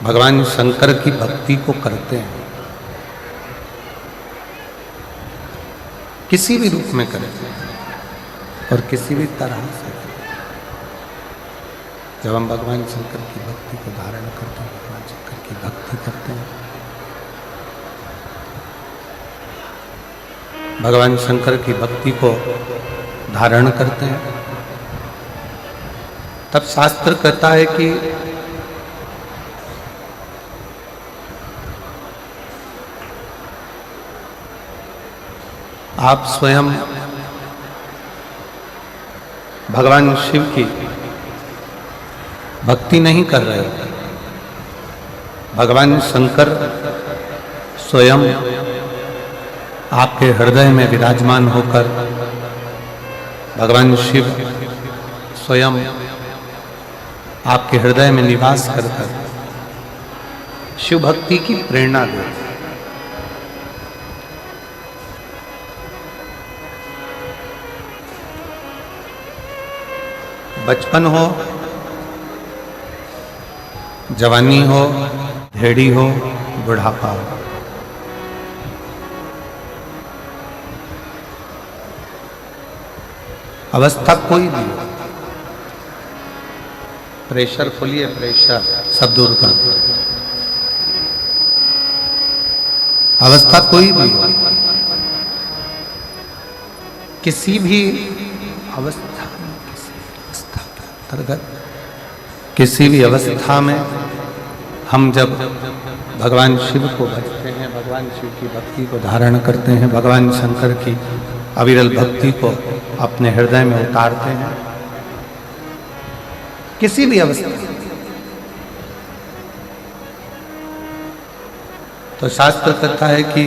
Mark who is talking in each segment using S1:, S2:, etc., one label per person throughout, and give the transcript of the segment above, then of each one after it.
S1: भगवान शंकर की भक्ति को करते हैं, किसी भी रूप में करें और किसी भी तरह से करें। जब हम भगवान शंकर की भक्ति को धारण करते हैं, भगवान शंकर की भक्ति करते हैं, भगवान शंकर की भक्ति को धारण करते हैं, तब शास्त्र कहता है कि आप स्वयं भगवान शिव की भक्ति नहीं कर रहे हो, भगवान शंकर स्वयं आपके हृदय में विराजमान होकर, भगवान शिव स्वयं आपके हृदय में निवास कर शिव भक्ति की प्रेरणा दे। बचपन हो, जवानी हो, भेड़ी हो, बुढ़ापा हो, अवस्था कोई भी हो, प्रेशर खोलिए, प्रेशर सब दूर कर, अवस्था कोई भी हो, किसी भी अवस्था अंतर्गत, किसी भी अवस्था में हम जब भगवान शिव को भजते हैं, भगवान शिव की भक्ति को धारण करते हैं, भगवान शंकर की अविरल भक्ति को अपने हृदय में उतारते हैं, किसी भी अवस्था, तो शास्त्र कहता है कि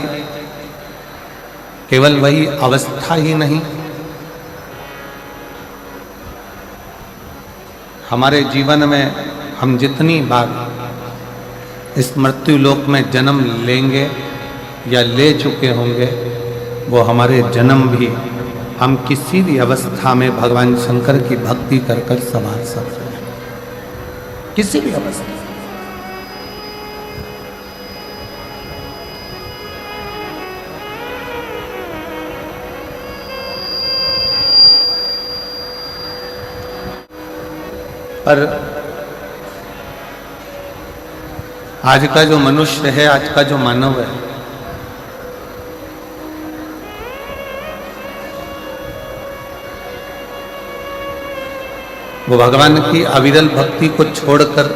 S1: केवल वही अवस्था ही नहीं, हमारे जीवन में हम जितनी बार इस मृत्यु लोक में जन्म लेंगे या ले चुके होंगे, वो हमारे जन्म भी हम किसी भी अवस्था में भगवान शंकर की भक्ति कर कर संवार सकते हैं, किसी भी अवस्था। पर आज का जो मनुष्य है, आज का जो मानव है, वो भगवान की अविरल भक्ति को छोड़कर,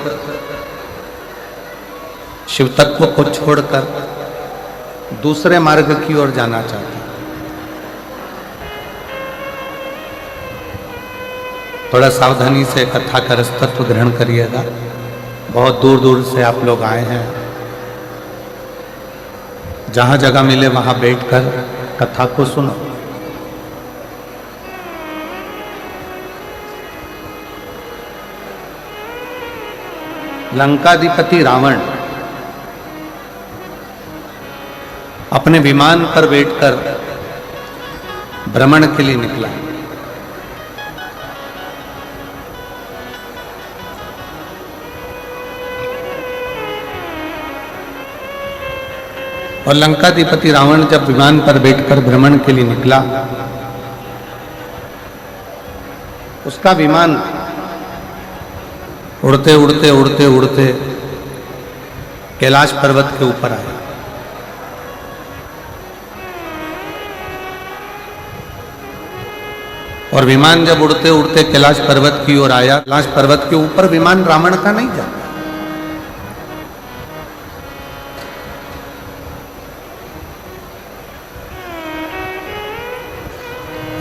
S1: शिव तत्व को छोड़कर दूसरे मार्ग की ओर जाना चाहता है। थोड़ा सावधानी से कथा का रसतत्व ग्रहण करिएगा। बहुत दूर दूर से आप लोग आए हैं, जहां जगह मिले वहां बैठकर कथा को सुनो। लंकाधिपति रावण अपने विमान पर बैठकर भ्रमण के लिए निकला। और लंकाधिपति रावण जब विमान पर बैठकर भ्रमण के लिए निकला, उसका विमान उड़ते उड़ते उड़ते उड़ते कैलाश पर्वत के ऊपर आया। और विमान जब उड़ते उड़ते कैलाश पर्वत की ओर आया, कैलाश पर्वत के ऊपर विमान रावण का नहीं जाता।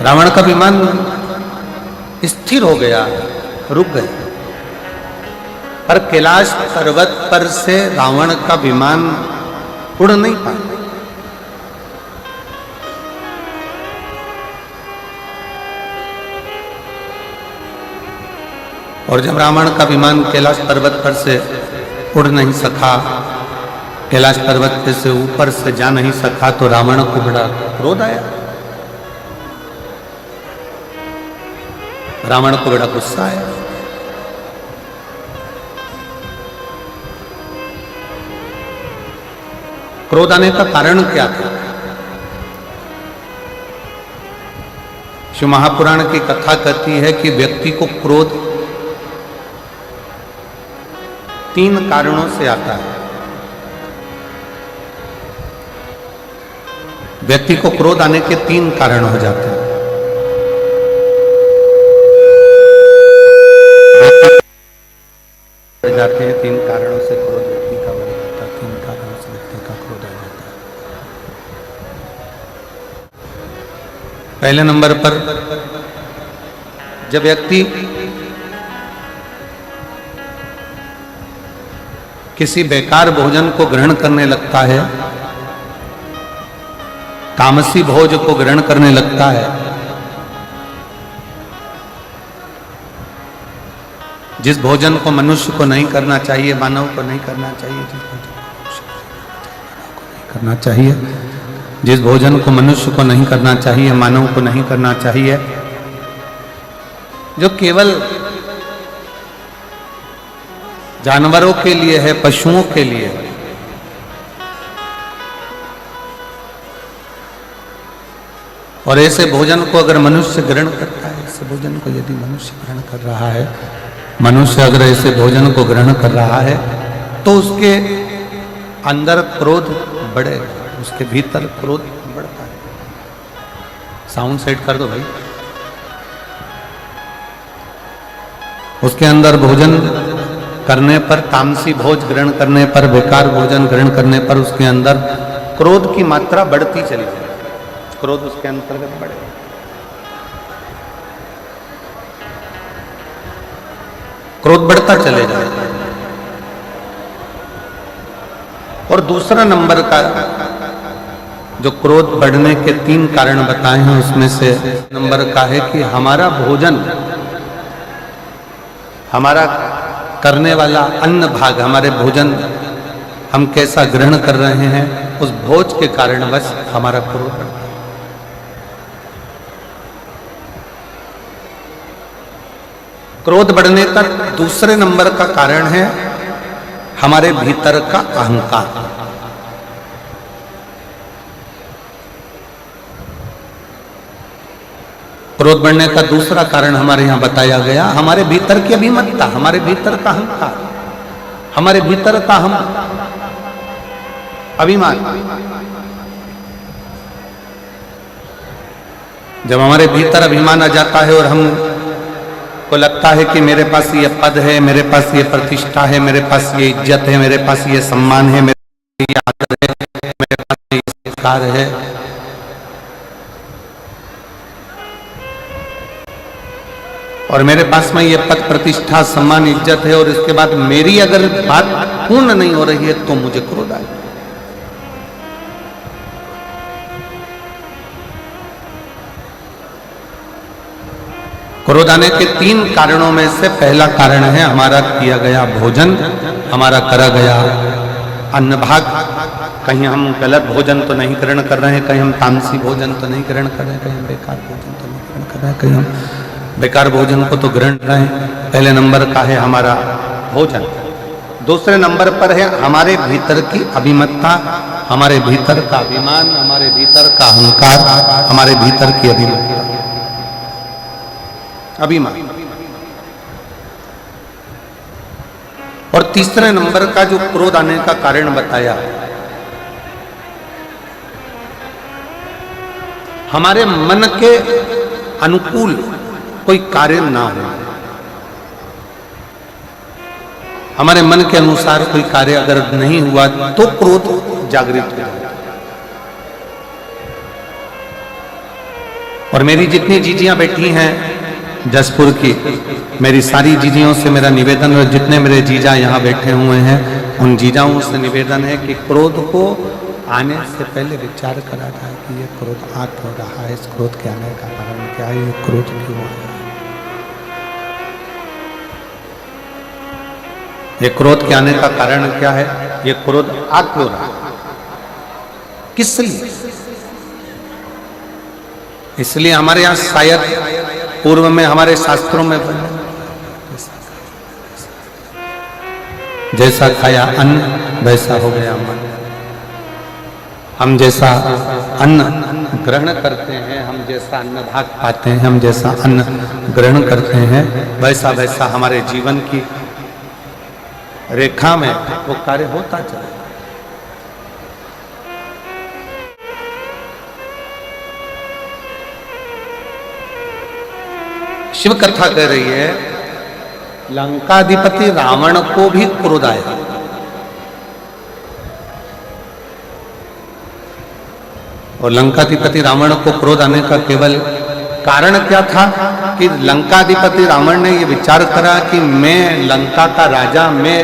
S1: रावण का विमान स्थिर हो गया, रुक गया, पर कैलाश पर्वत पर से रावण का विमान उड़ नहीं पाया। और जब रावण का विमान कैलाश पर्वत पर से उड़ नहीं सका, कैलाश पर्वत पे से ऊपर से जा नहीं सका, तो रावण को बड़ा क्रोध आया, रावण को बड़ा गुस्सा आया। क्रोध आने का कारण क्या था? शिव महापुराण की कथा कहती है कि व्यक्ति को क्रोध 3 कारणों से आता है। व्यक्ति को क्रोध आने के 3 कारण हो जाते हैं। जाते हैं 3 कारणों से क्रोध व्यक्ति का बढ़ जाता है। 3 कारणों से व्यक्ति का क्रोध आ जाता है। पहले नंबर पर जब व्यक्ति किसी बेकार भोजन को ग्रहण करने लगता है, तामसी भोज को ग्रहण करने लगता है, जिस भोजन को मनुष्य को नहीं करना चाहिए, मानव को नहीं करना चाहिए, जिस भोजन को मनुष्य को नहीं करना चाहिए, मानव को नहीं करना चाहिए, जो केवल जानवरों के लिए है, पशुओं के लिए है, और ऐसे भोजन को अगर मनुष्य ग्रहण करता है, ऐसे भोजन को यदि मनुष्य ग्रहण कर रहा है, मनुष्य अगर ऐसे भोजन को ग्रहण कर रहा है, तो उसके अंदर क्रोध बढ़ेगा, उसके भीतर क्रोध बढ़ता है। साउंड सेट कर दो भाई। उसके अंदर भोजन करने पर, तामसी भोज ग्रहण करने पर, बेकार भोजन ग्रहण करने पर उसके अंदर क्रोध की मात्रा बढ़ती चली जाए, क्रोध उसके अंतर्गत बढ़ेगा। क्रोध बढ़ता चले जाएगा। और दूसरा नंबर का जो क्रोध बढ़ने के 3 कारण बताए हैं, उसमें से नंबर का है कि हमारा भोजन, हमारा करने वाला अन्न भाग, हमारे भोजन हम कैसा ग्रहण कर रहे हैं, उस भोज के कारणवश हमारा क्रोध बढ़ता है। क्रोध बढ़ने का दूसरे नंबर का कारण है हमारे भीतर का अहंकार। क्रोध बढ़ने का दूसरा कारण हमारे यहां बताया गया, हमारे भीतर की अभिमतता, हमारे भीतर का अहंकार, हमारे भीतर का हम अभिमान। जब हमारे भीतर अभिमान आ जाता है और हम को लगता है कि मेरे पास ये पद है, मेरे पास ये प्रतिष्ठा है, मेरे पास ये इज्जत है, मेरे पास ये सम्मान है, मेरे पास ये आदर है, मेरे पास ये संस्कार है, और मेरे पास में ये पद, प्रतिष्ठा, सम्मान, इज्जत है, और इसके बाद मेरी अगर बात पूर्ण नहीं हो रही है तो मुझे क्रोध आएगा। क्रोध आने के 3 कारणों में से पहला कारण है हमारा किया गया भोजन, हमारा करा गया अन्न भाग। कहीं हम गलत भोजन तो नहीं ग्रहण कर रहे हैं, कहीं हम तामसी भोजन तो नहीं ग्रहण कर रहे हैं, कहीं हम बेकार भोजन तो नहीं ग्रहण कर रहे हैं, कहीं हम बेकार भोजन को तो ग्रहण कर रहे हैं। पहले नंबर का है हमारा भोजन। दूसरे नंबर पर है हमारे भीतर की अभिमतता, हमारे भीतर का अभिमान, हमारे भीतर का अहंकार, हमारे भीतर की अभिमतता, अभिमान। और तीसरे नंबर का जो क्रोध आने का कारण बताया, हमारे मन के अनुकूल कोई कार्य ना हो, हमारे मन के अनुसार कोई कार्य अगर नहीं हुआ तो क्रोध जागृत हो जाता। और मेरी जितनी जीजियां बैठी हैं जसपुर की, मेरी सारी जीजियों से मेरा निवेदन, और जितने मेरे जीजा यहाँ बैठे हुए हैं उन जीजाओं से निवेदन है कि क्रोध को आने से पहले विचार करा जाए कि ये क्रोध आ क्यों रहा है, इस क्रोध के आने का कारण क्या है, ये क्रोध क्यों आया है, ये क्रोध के आने का कारण क्या है, ये क्रोध आ क्यों रहा है, किस लिए। इसलिए हमारे यहाँ शायद पूर्व में हमारे शास्त्रों में जैसा खाया अन्न वैसा हो गया मन। हम जैसा अन्न ग्रहण करते हैं, हम जैसा अन्न भाग पाते हैं, हम जैसा अन्न ग्रहण करते हैं, वैसा वैसा हमारे जीवन की रेखा में वो कार्य होता चला। शिव कथा कह रही है लंकाधिपति रावण को भी क्रोध आया। और लंकाधिपति रावण को क्रोध आने का केवल कारण क्या था कि लंकाधिपति रावण ने यह विचार करा कि मैं लंका का राजा, मैं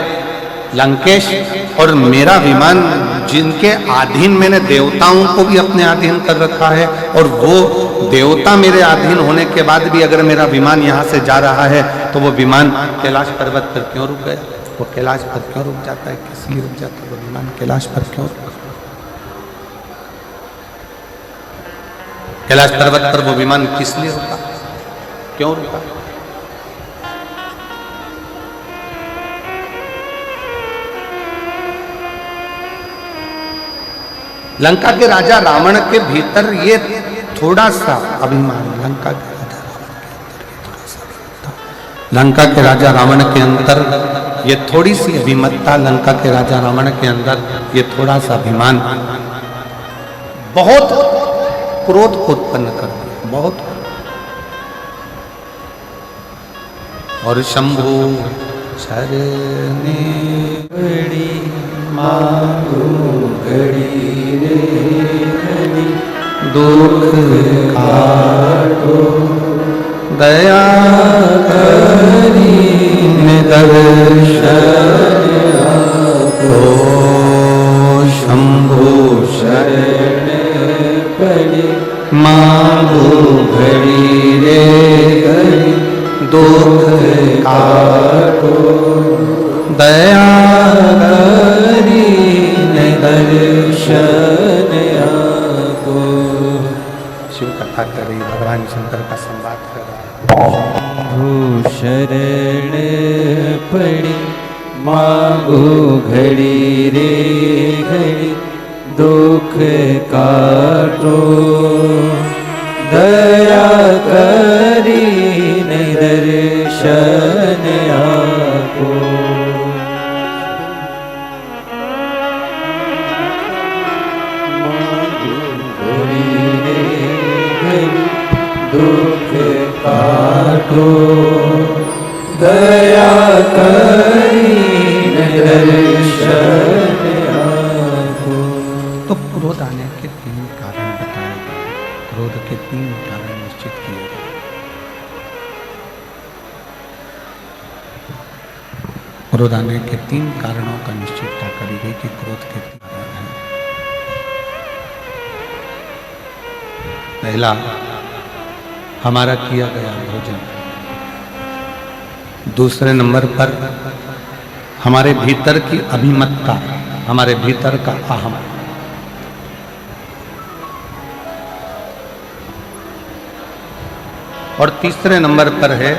S1: लंकेश, और मेरा विमान जिनके अधीन मैंने देवताओं को भी अपने अधीन कर रखा है, और वो देवता मेरे अधीन होने के बाद भी अगर मेरा विमान यहाँ से जा रहा है तो वो विमान कैलाश पर्वत पर क्यों रुक गया? वो कैलाश पर क्यों रुक जाता है? किस लिए रुक जाता है वो विमान? कैलाश पर क्यों रुका? कैलाश पर्वत पर वो विमान किस लिए रुका? क्यों रुका? लंका के राजा रावण के भीतर ये थोड़ा सा अभिमान, लंका के राजा लंका के राजा रावण के अंदर ये थोड़ी सी अभिमतता, लंका के राजा रावण के अंदर ये थोड़ा सा अभिमान बहुत क्रोध को उत्पन्न कर दिया, बहुत। और शंभु शरणे बड़ी मांगू घड़ी रे घड़ी, दुख काटो दया करी दर्शन आपो। शंभु शरण पड़ी मांगू घड़ी रे घड़ी, दुख काटो दया करी दर्शन आपो। शिव कथा कर रही, भगवान शंकर का संवाद कर रहा है।
S2: शरण पड़ी मांगो घड़ी रे घड़ी, दुख काटो दया करी दर्शन आपो। दुख काटो दया करी दर्शन आपो।
S1: तो क्रोध आने के 3 कारण बताए गए, क्रोध के 3 कारण निश्चित किए गए। क्रोध आने के 3 कारणों का निश्चितता करी गई कि क्रोध के 3 कारण हैं। पहला, हमारा किया गया भोजन। दूसरे नंबर पर हमारे भीतर की अभिमतता, हमारे भीतर का अहम। और तीसरे नंबर पर है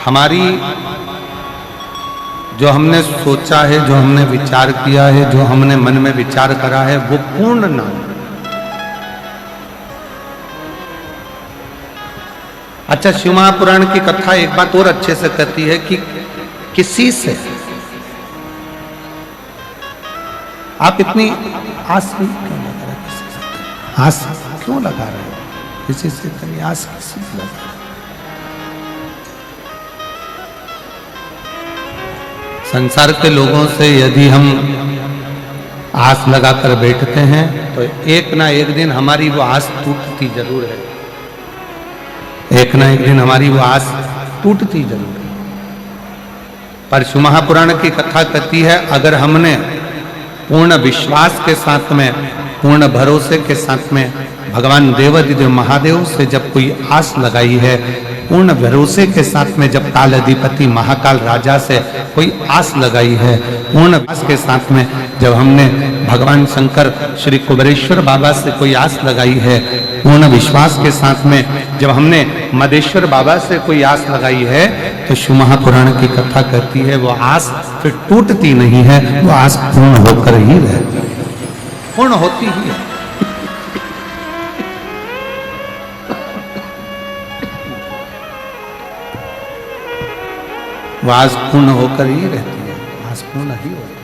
S1: हमारी जो हमने सोचा है, जो हमने विचार किया है, जो हमने मन में विचार करा है, वो पूर्ण ना हो। अच्छा, शिव महापुराण की कथा एक बात और अच्छे से कहती है कि किसी से आप इतनी आस क्यों लगा रहे? किसी से आस क्यों लगा रहे हो? किसी से इतनी आस किसी से लगा रहे? संसार के लोगों से यदि हम आस लगाकर बैठते हैं तो एक ना एक दिन हमारी वो आस टूटती जरूर है। एक ना एक दिन हमारी वो आस टूटती जरूर है। पर शिव महापुराण की कथा कहती है अगर हमने पूर्ण विश्वास के साथ में, पूर्ण भरोसे के साथ में भगवान देवाधिदेव महादेव से जब कोई आस लगाई है, पूर्ण भरोसे के साथ में जब काल अधिपति महाकाल राजा से कोई आस लगाई है, पूर्ण विश्वास के साथ में जब हमने भगवान शंकर श्री कुबेरेश्वर बाबा से कोई आस लगाई है, पूर्ण विश्वास के साथ में जब हमने मदेश्वर बाबा से कोई आस लगाई है, तो शिव महापुराण की कथा कहती है वो आस फिर टूटती नहीं है, वो आस पूर्ण होकर ही रहती है। पूर्ण होती ही है। वो आस पूर्ण होकर ही रहती है, आस पूर्ण ही होती है।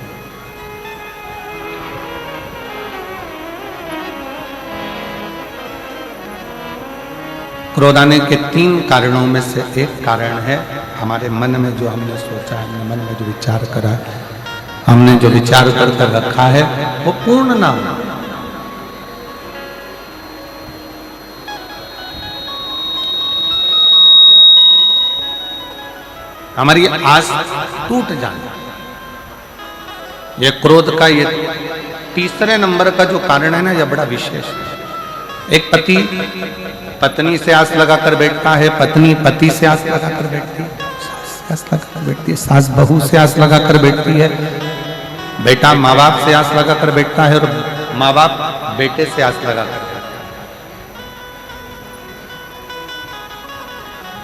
S1: क्रोध आने के 3 कारणों में से एक कारण है हमारे मन में जो हमने सोचा है, हमने मन में जो विचार करा है, हमने जो विचार कर रखा है वो पूर्ण ना हो। हमारी आस टूट जाना, ये क्रोध का ये तीसरे नंबर का जो कारण है ना, यह बड़ा विशेष है। एक पति पत्नी से आस लगाकर बैठता है, पत्नी पति से आस लगाकर बैठती है, आस लगाकर बैठती है, सास बहू से आस लगाकर बैठती है, बेटा माँ बाप से आस लगाकर बैठता है और माँ बाप बेटे से आस लगाकर।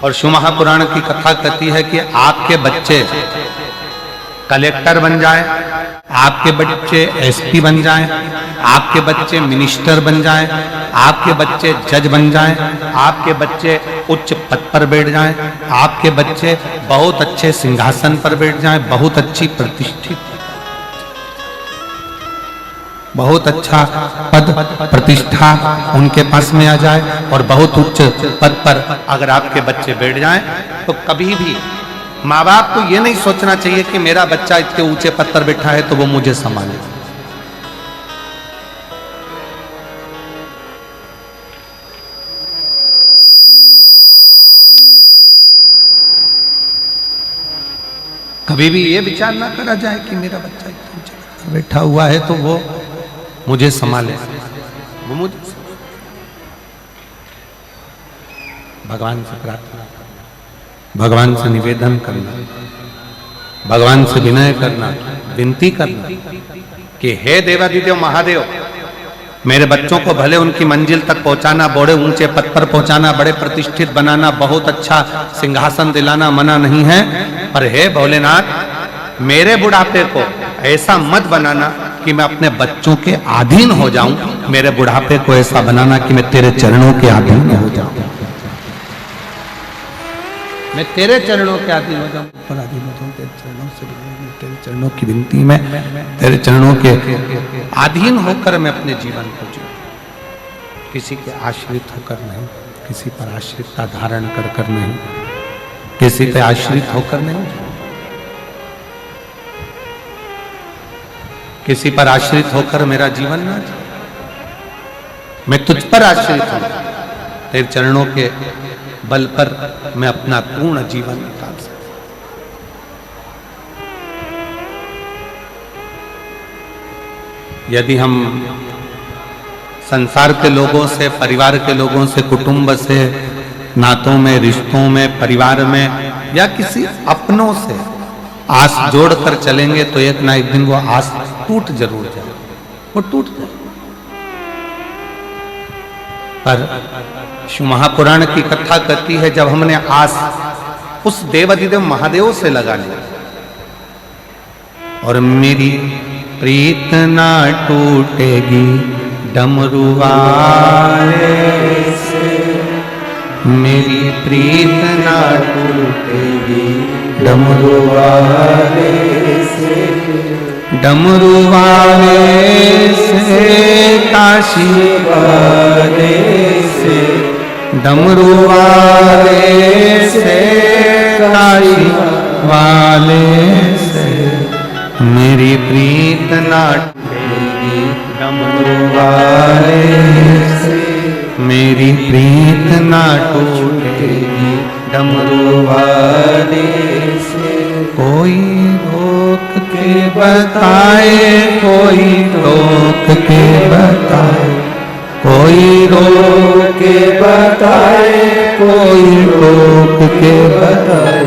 S1: और शिव महापुराण की कथा कहती है कि आपके बच्चे कलेक्टर बन जाएं, आपके बच्चे एसपी बन जाएं, आपके बच्चे मिनिस्टर बन जाएं, आपके बच्चे जज बन जाएं, आपके बच्चे उच्च पद पर बैठ जाएं, आपके बच्चे बहुत अच्छे सिंहासन पर बैठ जाएं, बहुत अच्छी प्रतिष्ठित, बहुत अच्छा पद प्रतिष्ठा उनके पास में आ जाए और बहुत उच्च पद पर अगर आपके बच्चे बैठ जाएं, तो कभी भी माँ बाप को यह नहीं सोचना चाहिए कि मेरा बच्चा इतने ऊंचे पद पर बैठा है तो वो मुझे संभाले। कभी भी ये विचार ना करा जाए कि मेरा बच्चा इतने ऊंचे पद पर बैठा हुआ है तो वो मुझे संभाले, वो मुझे। भगवान से प्रार्थना, भगवान से निवेदन करना, भगवान से विनय करना, विनती करना कि हे देवादिदेव महादेव, मेरे बच्चों को भले उनकी मंजिल तक पहुंचाना, बड़े ऊंचे पद पर पहुंचाना, बड़े प्रतिष्ठित बनाना, बहुत अच्छा सिंहासन दिलाना मना नहीं है, पर हे भोलेनाथ, मेरे बुढ़ापे को ऐसा मत बनाना कि मैं अपने बच्चों के अधीन हो जाऊं, मेरे बुढ़ापे को ऐसा बनाना कि मैं तेरे चरणों के अधीन हो जाऊं, मैं तेरे चरणों के अधीन हो जाऊं, पर अधीन हो जाऊं, तेरे चरणों से, तेरे चरणों की विनती में, तेरे चरणों के अधीन होकर मैं अपने जीवन को जीऊं, किसी के आश्रित होकर नहीं, किसी पर आश्रितता धारण कर नहीं, किसी पे आश्रित होकर नहीं, किसी पर आश्रित होकर मेरा जीवन ना जाए, मैं तुझ पर आश्रित हूं, तेरे चरणों के बल पर मैं अपना पूर्ण जीवन निकाल सकता। यदि हम संसार के लोगों से, परिवार के लोगों से, कुटुंब से, नातों में, रिश्तों में, परिवार में या किसी अपनों से आस जोड़कर चलेंगे तो एक ना एक दिन वो आस टूट जरूर जाए, वो टूट जाए। पर शिव महापुराण की कथा कहती है जब हमने आस उस देवादिदेव महादेव से लगा ली और मेरी प्रीत ना टूटेगी डमरू वाले से, मेरी प्रीत ना टूटेगी डमरू वाले से, डमरू वाले से, काशी वाले से, डमरू वाले से, काशी वाले से, मेरी प्रीत ना टूटेगी डमरू वाले से, मेरी प्रीत ना टूटेगी डमरू वाले से। कोई रोक के बताए, कोई रोक के बताए, कोई रोक के बताए, कोई रोक के बताए,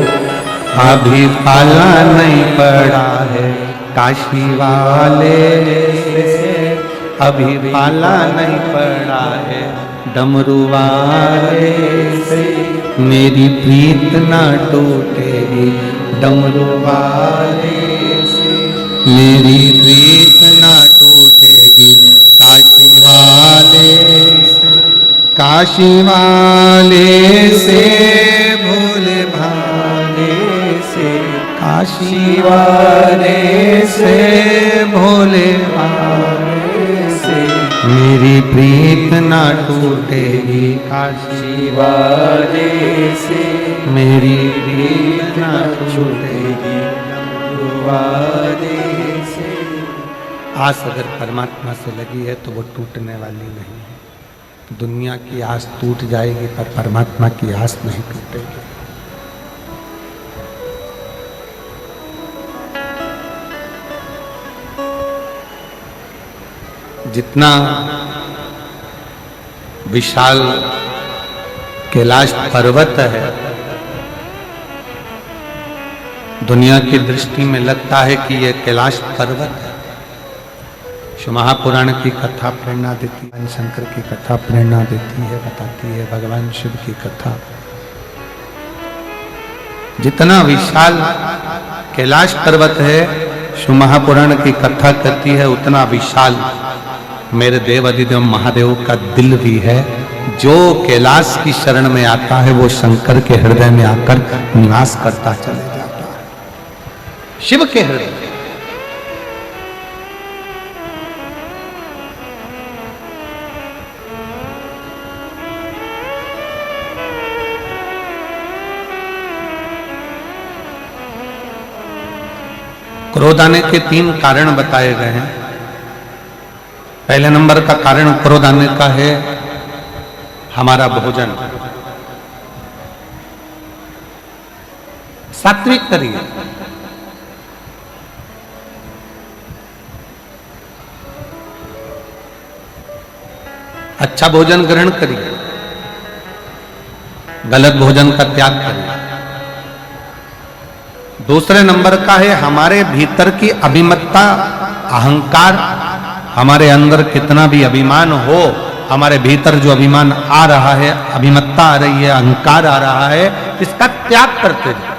S1: अभी पाला नहीं पड़ा है काशी वाले से, अभी पाला नहीं पड़ा है डमरू वाले से, मेरी प्रीत ना टूटेगी डमरू वाले से, मेरी प्रीत ना टूटेगी काशी वाले से भोले भाले
S2: से
S1: काशी वाले से भोले
S2: भाले से
S1: मेरी प्रीत ना टूटेगी काशी
S2: वाले से
S1: मेरी प्रीत ना टूटेगी
S2: वाले से।
S1: आस अगर परमात्मा से लगी है तो वो टूटने वाली नहीं है। दुनिया की आस टूट जाएगी पर परमात्मा की आस नहीं टूटेगी। जितना विशाल कैलाश पर्वत है, दुनिया की दृष्टि में लगता है कि यह कैलाश पर्वत है। शिव महापुराण की कथा प्रेरणा देती है, शंकर की कथा प्रेरणा देती है, बताती है भगवान शिव की कथा। जितना विशाल कैलाश पर्वत है, शिव महापुराण की कथा कहती है, उतना विशाल मेरे देव अधिदेव महादेव का दिल भी है। जो कैलाश की शरण में आता है वो शंकर के हृदय में आकर निवास करता चले जाता है। शिव के हृदय क्रोध आने के 3 कारण बताए गए हैं। पहले नंबर का कारण क्रोध आने का है हमारा भोजन। सात्विक करिए, अच्छा भोजन ग्रहण करिए, गलत भोजन का त्याग करिए। दूसरे नंबर का है हमारे भीतर की अभिमत्ता, अहंकार। हमारे अंदर कितना भी अभिमान हो, हमारे भीतर जो अभिमान आ रहा है, अभिमत्ता आ रही है, अहंकार आ रहा है, इसका त्याग करते जाओ।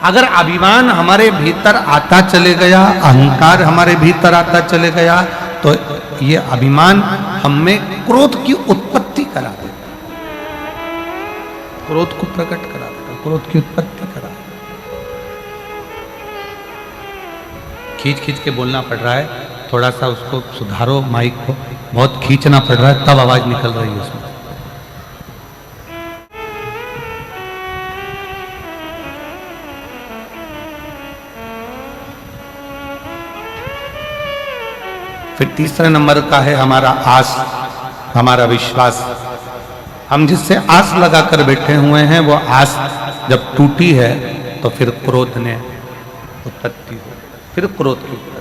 S1: अगर अभिमान हमारे भीतर आता चले गया, अहंकार हमारे भीतर आता चले गया, तो ये अभिमान हमें क्रोध की उत्पत्ति करा देगा, क्रोध को प्रकट करा देगा, क्रोध की उत्पत्ति करा देगा। खींच खींच के बोलना पड़ रहा है, थोड़ा सा उसको सुधारो, माइक को बहुत खींचना पड़ रहा है, तब आवाज निकल रही है उसमें। फिर तीसरे नंबर का है हमारा आस, हमारा विश्वास। हम जिससे आस लगाकर बैठे हुए हैं, वो आस जब टूटी है तो फिर क्रोध ने उत्पत्ति हो, फिर क्रोध की उत्पत्ति।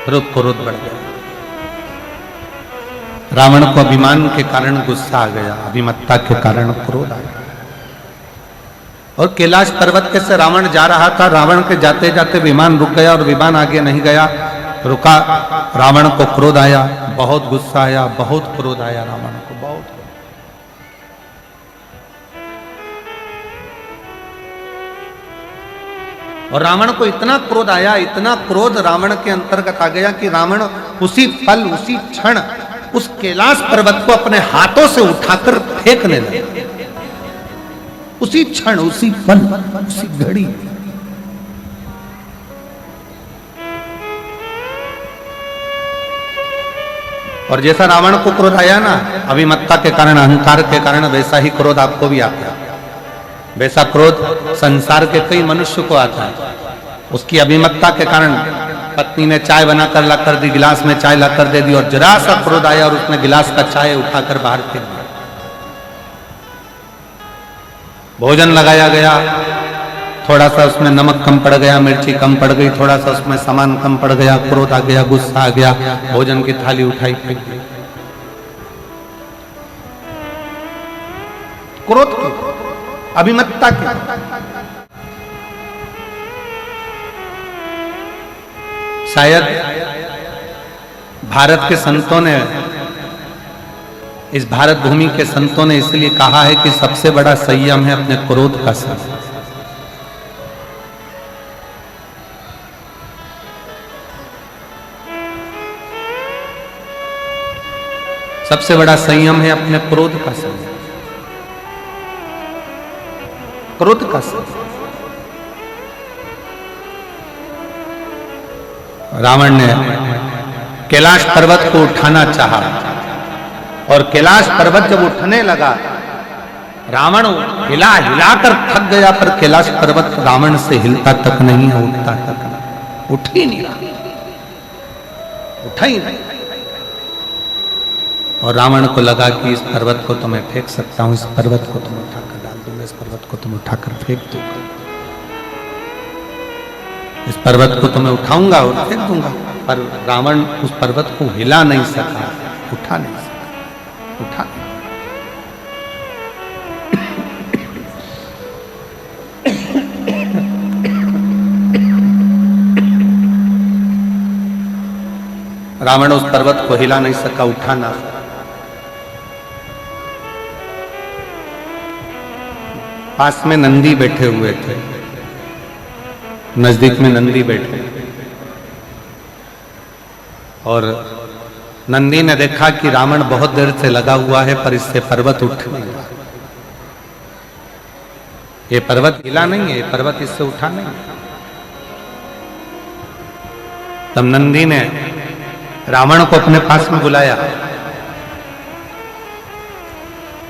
S1: फिर क्रोध बढ़ गया। रावण को अभिमान के कारण गुस्सा आ गया, अभिमत्ता के कारण क्रोध आ गया। और कैलाश पर्वत के से रावण जा रहा था, रावण के जाते जाते विमान रुक गया और विमान आगे नहीं गया, रुका। रावण को क्रोध आया, बहुत गुस्सा आया, बहुत क्रोध आया रावण को, बहुत। और रावण को इतना क्रोध आया, इतना क्रोध रावण के अंतर्गत आ गया कि रावण उसी पल, उसी क्षण उस कैलाश पर्वत को अपने हाथों से उठाकर फेंकने लगा। उसी क्षण, उसी पल, उसी घड़ी। और जैसा रावण को क्रोध आया ना, अभिमत्ता के कारण, अहंकार के कारण, वैसा ही क्रोध आपको भी आता है। वैसा क्रोध संसार के कई मनुष्य को आता है। उसकी अभिमत्ता के कारण पत्नी ने चाय बनाकर ला कर दी, गिलास में चाय लाकर दे दी, और जरा सा क्रोध आया और उसने गिलास का चाय उठाकर बाहर फेंक दिया। भोजन लगाया गया, थोड़ा सा उसमें नमक कम पड़ गया, मिर्ची कम पड़ गई, थोड़ा सा उसमें सामान कम पड़ गया, क्रोध आ गया, गुस्सा आ गया, भोजन की थाली उठाई फेंक दी। क्रोध की, अभिमत्ता की। शायद भारत के संतों ने, इस भारत भूमि के संतों ने इसलिए कहा है कि सबसे बड़ा संयम है अपने क्रोध का संयम। सबसे बड़ा संयम है अपने क्रोध का संयम, क्रोध का संयम। रावण ने कैलाश पर्वत को उठाना चाहा और कैलाश पर्वत जब उठने लगा, रावण हिला हिलाकर थक गया, पर कैलाश पर्वत रावण से हिलता तक नहीं है, उठता तक नहीं, उठ ही नहीं रहा, उठा ही नहीं। और रावण को लगा कि इस पर्वत को तो मैं फेंक सकता हूं, इस पर्वत को तुम उठाकर डाल दूंगा, इस पर्वत को तुम उठाकर फेंक दूंगा, इस पर्वत को तो मैं उठाऊंगा और फेंक दूंगा। पर रावण उस पर्वत को हिला नहीं सका, उठा नहीं सका, उठा नहीं। रावण उस पर्वत को हिला नहीं सका, उठा ना सका। पास में नंदी बैठे हुए थे, नजदीक में नंदी बैठे, और नंदी ने देखा कि रावण बहुत देर से लगा हुआ है पर इससे पर्वत उठ नहीं रहा, ये पर्वत हिला नहीं है, ये पर्वत इससे उठा नहीं है। तब नंदी ने रावण को अपने पास में बुलाया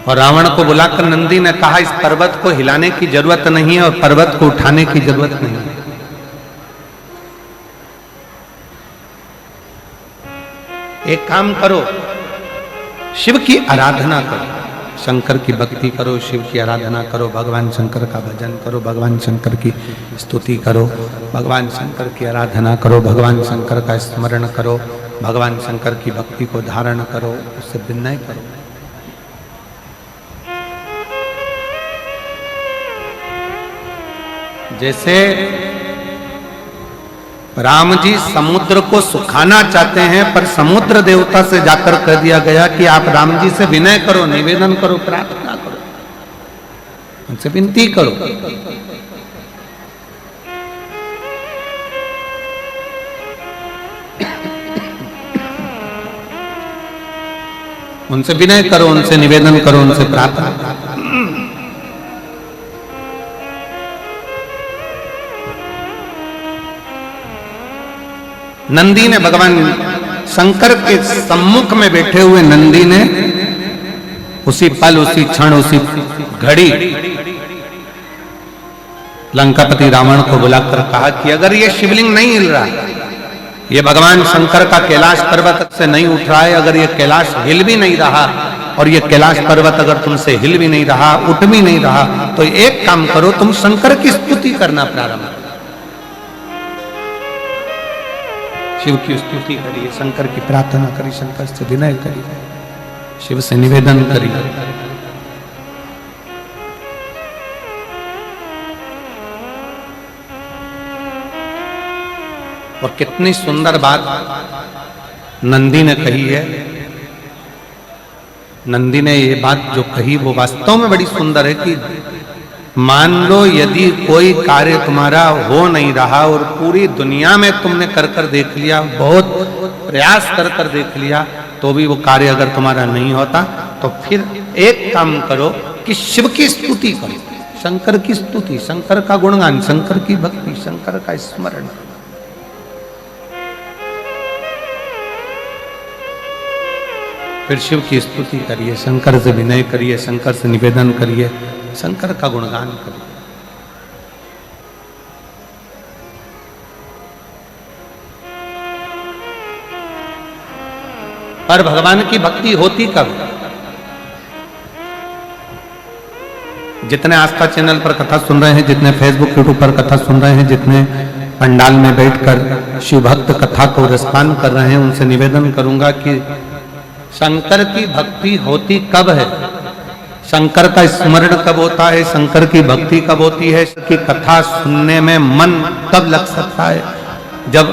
S1: और रावण को बुलाकर नंदी ने कहा, इस पर्वत को हिलाने की जरूरत नहीं है और पर्वत को उठाने की जरूरत नहीं है। एक काम करो, शिव की आराधना करो, शंकर की भक्ति करो, शिव की आराधना करो, भगवान शंकर का भजन करो, भगवान शंकर की स्तुति करो, भगवान शंकर की आराधना करो, भगवान शंकर का स्मरण करो, भगवान शंकर की भक्ति को धारण करो, उससे विनय करो। जैसे राम जी समुद्र को सुखाना चाहते हैं, पर समुद्र देवता से जाकर कह दिया गया कि आप राम जी से विनय करो, निवेदन करो, प्रार्थना करो, उनसे विनती करो। उनसे विनय करो, उनसे निवेदन करो, उनसे प्रार्थना करो। नंदी ने भगवान शंकर के सम्मुख में बैठे हुए नंदी ने उसी पल, उसी क्षण, उसी घड़ी लंकापति रावण को बुलाकर कहा कि अगर ये शिवलिंग नहीं हिल रहा, ये भगवान शंकर का कैलाश पर्वत से नहीं उठ रहा है, अगर ये कैलाश हिल भी नहीं रहा और ये कैलाश पर्वत अगर तुमसे हिल भी नहीं रहा, उठ भी नहीं रहा, तो एक काम करो, तुम शंकर की स्तुति करना प्रारंभ करो। शिव की स्तुति करिए, शंकर की प्रार्थना करिए, शंकर से विनय करिए, शिव से निवेदन करिए। और कितनी सुंदर बात नंदी ने कही है। नंदी ने ये बात जो कही वो वास्तव में बड़ी सुंदर है कि मान लो यदि कोई कार्य तुम्हारा हो नहीं रहा और पूरी दुनिया में तुमने कर कर देख लिया, बहुत प्रयास कर कर देख लिया, तो भी वो कार्य अगर तुम्हारा नहीं होता, तो फिर एक काम करो कि शिव की स्तुति करो, शंकर की स्तुति, शंकर का गुणगान, शंकर की भक्ति, शंकर का स्मरण। फिर शिव की स्तुति करिए, शंकर से विनय करिए, शंकर से निवेदन करिए, शंकर का गुणगान करिए। पर भगवान की भक्ति होती कब? जितने आस्था चैनल पर कथा सुन रहे हैं, जितने फेसबुक यूट्यूब पर कथा सुन रहे हैं, जितने पंडाल में बैठकर शिव भक्त कथा को रसपान कर रहे हैं, उनसे निवेदन करूंगा कि शंकर की भक्ति होती कब है, शंकर का स्मरण कब होता है, शंकर की भक्ति कब होती है, कि कथा सुनने में मन कब लग सकता है, जब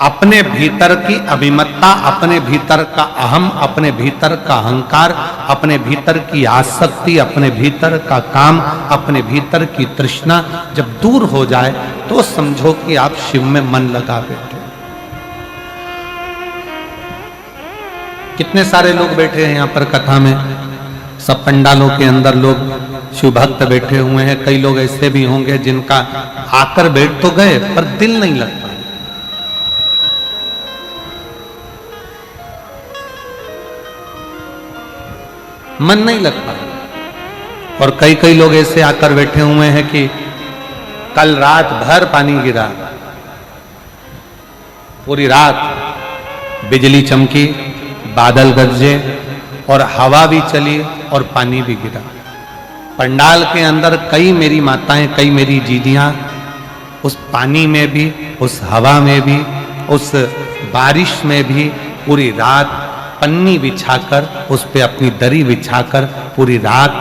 S1: अपने भीतर की अभिमत्ता, अपने भीतर का अहम, अपने भीतर का अहंकार, अपने भीतर की आसक्ति, अपने भीतर का काम, अपने भीतर की तृष्णा जब दूर हो जाए, तो समझो कि आप शिव में मन लगा बैठे। कितने सारे लोग बैठे हैं यहाँ पर कथा में, सब पंडालों के अंदर लोग शिव भक्त बैठे हुए हैं। कई लोग ऐसे भी होंगे जिनका आकर बैठ तो गए पर दिल नहीं लग पाया। मन नहीं लग पाया। और कई कई लोग ऐसे आकर बैठे हुए हैं कि कल रात भर पानी गिरा, पूरी रात बिजली चमकी, बादल गरजे और हवा भी चली और पानी भी गिरा। पंडाल के अंदर कई मेरी माताएं, कई मेरी दीदियां उस पानी में भी, उस हवा में भी, उस बारिश में भी पूरी रात पन्नी बिछाकर, उस पे अपनी दरी बिछाकर पूरी रात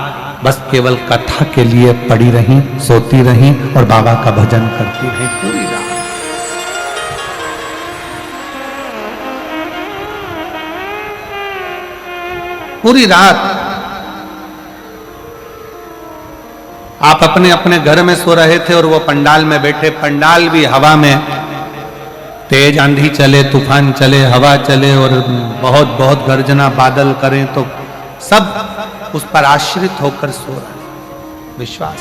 S1: बस केवल कथा के लिए पड़ी रहीं, सोती रहीं और बाबा का भजन करती रहीं पूरी रात। पूरी रात आप अपने अपने घर में सो रहे थे और वो पंडाल में बैठे। पंडाल भी हवा में, तेज आंधी चले, तूफान चले, हवा चले और बहुत बहुत गर्जना बादल करें तो सब उस पर आश्रित होकर सो रहे। विश्वास।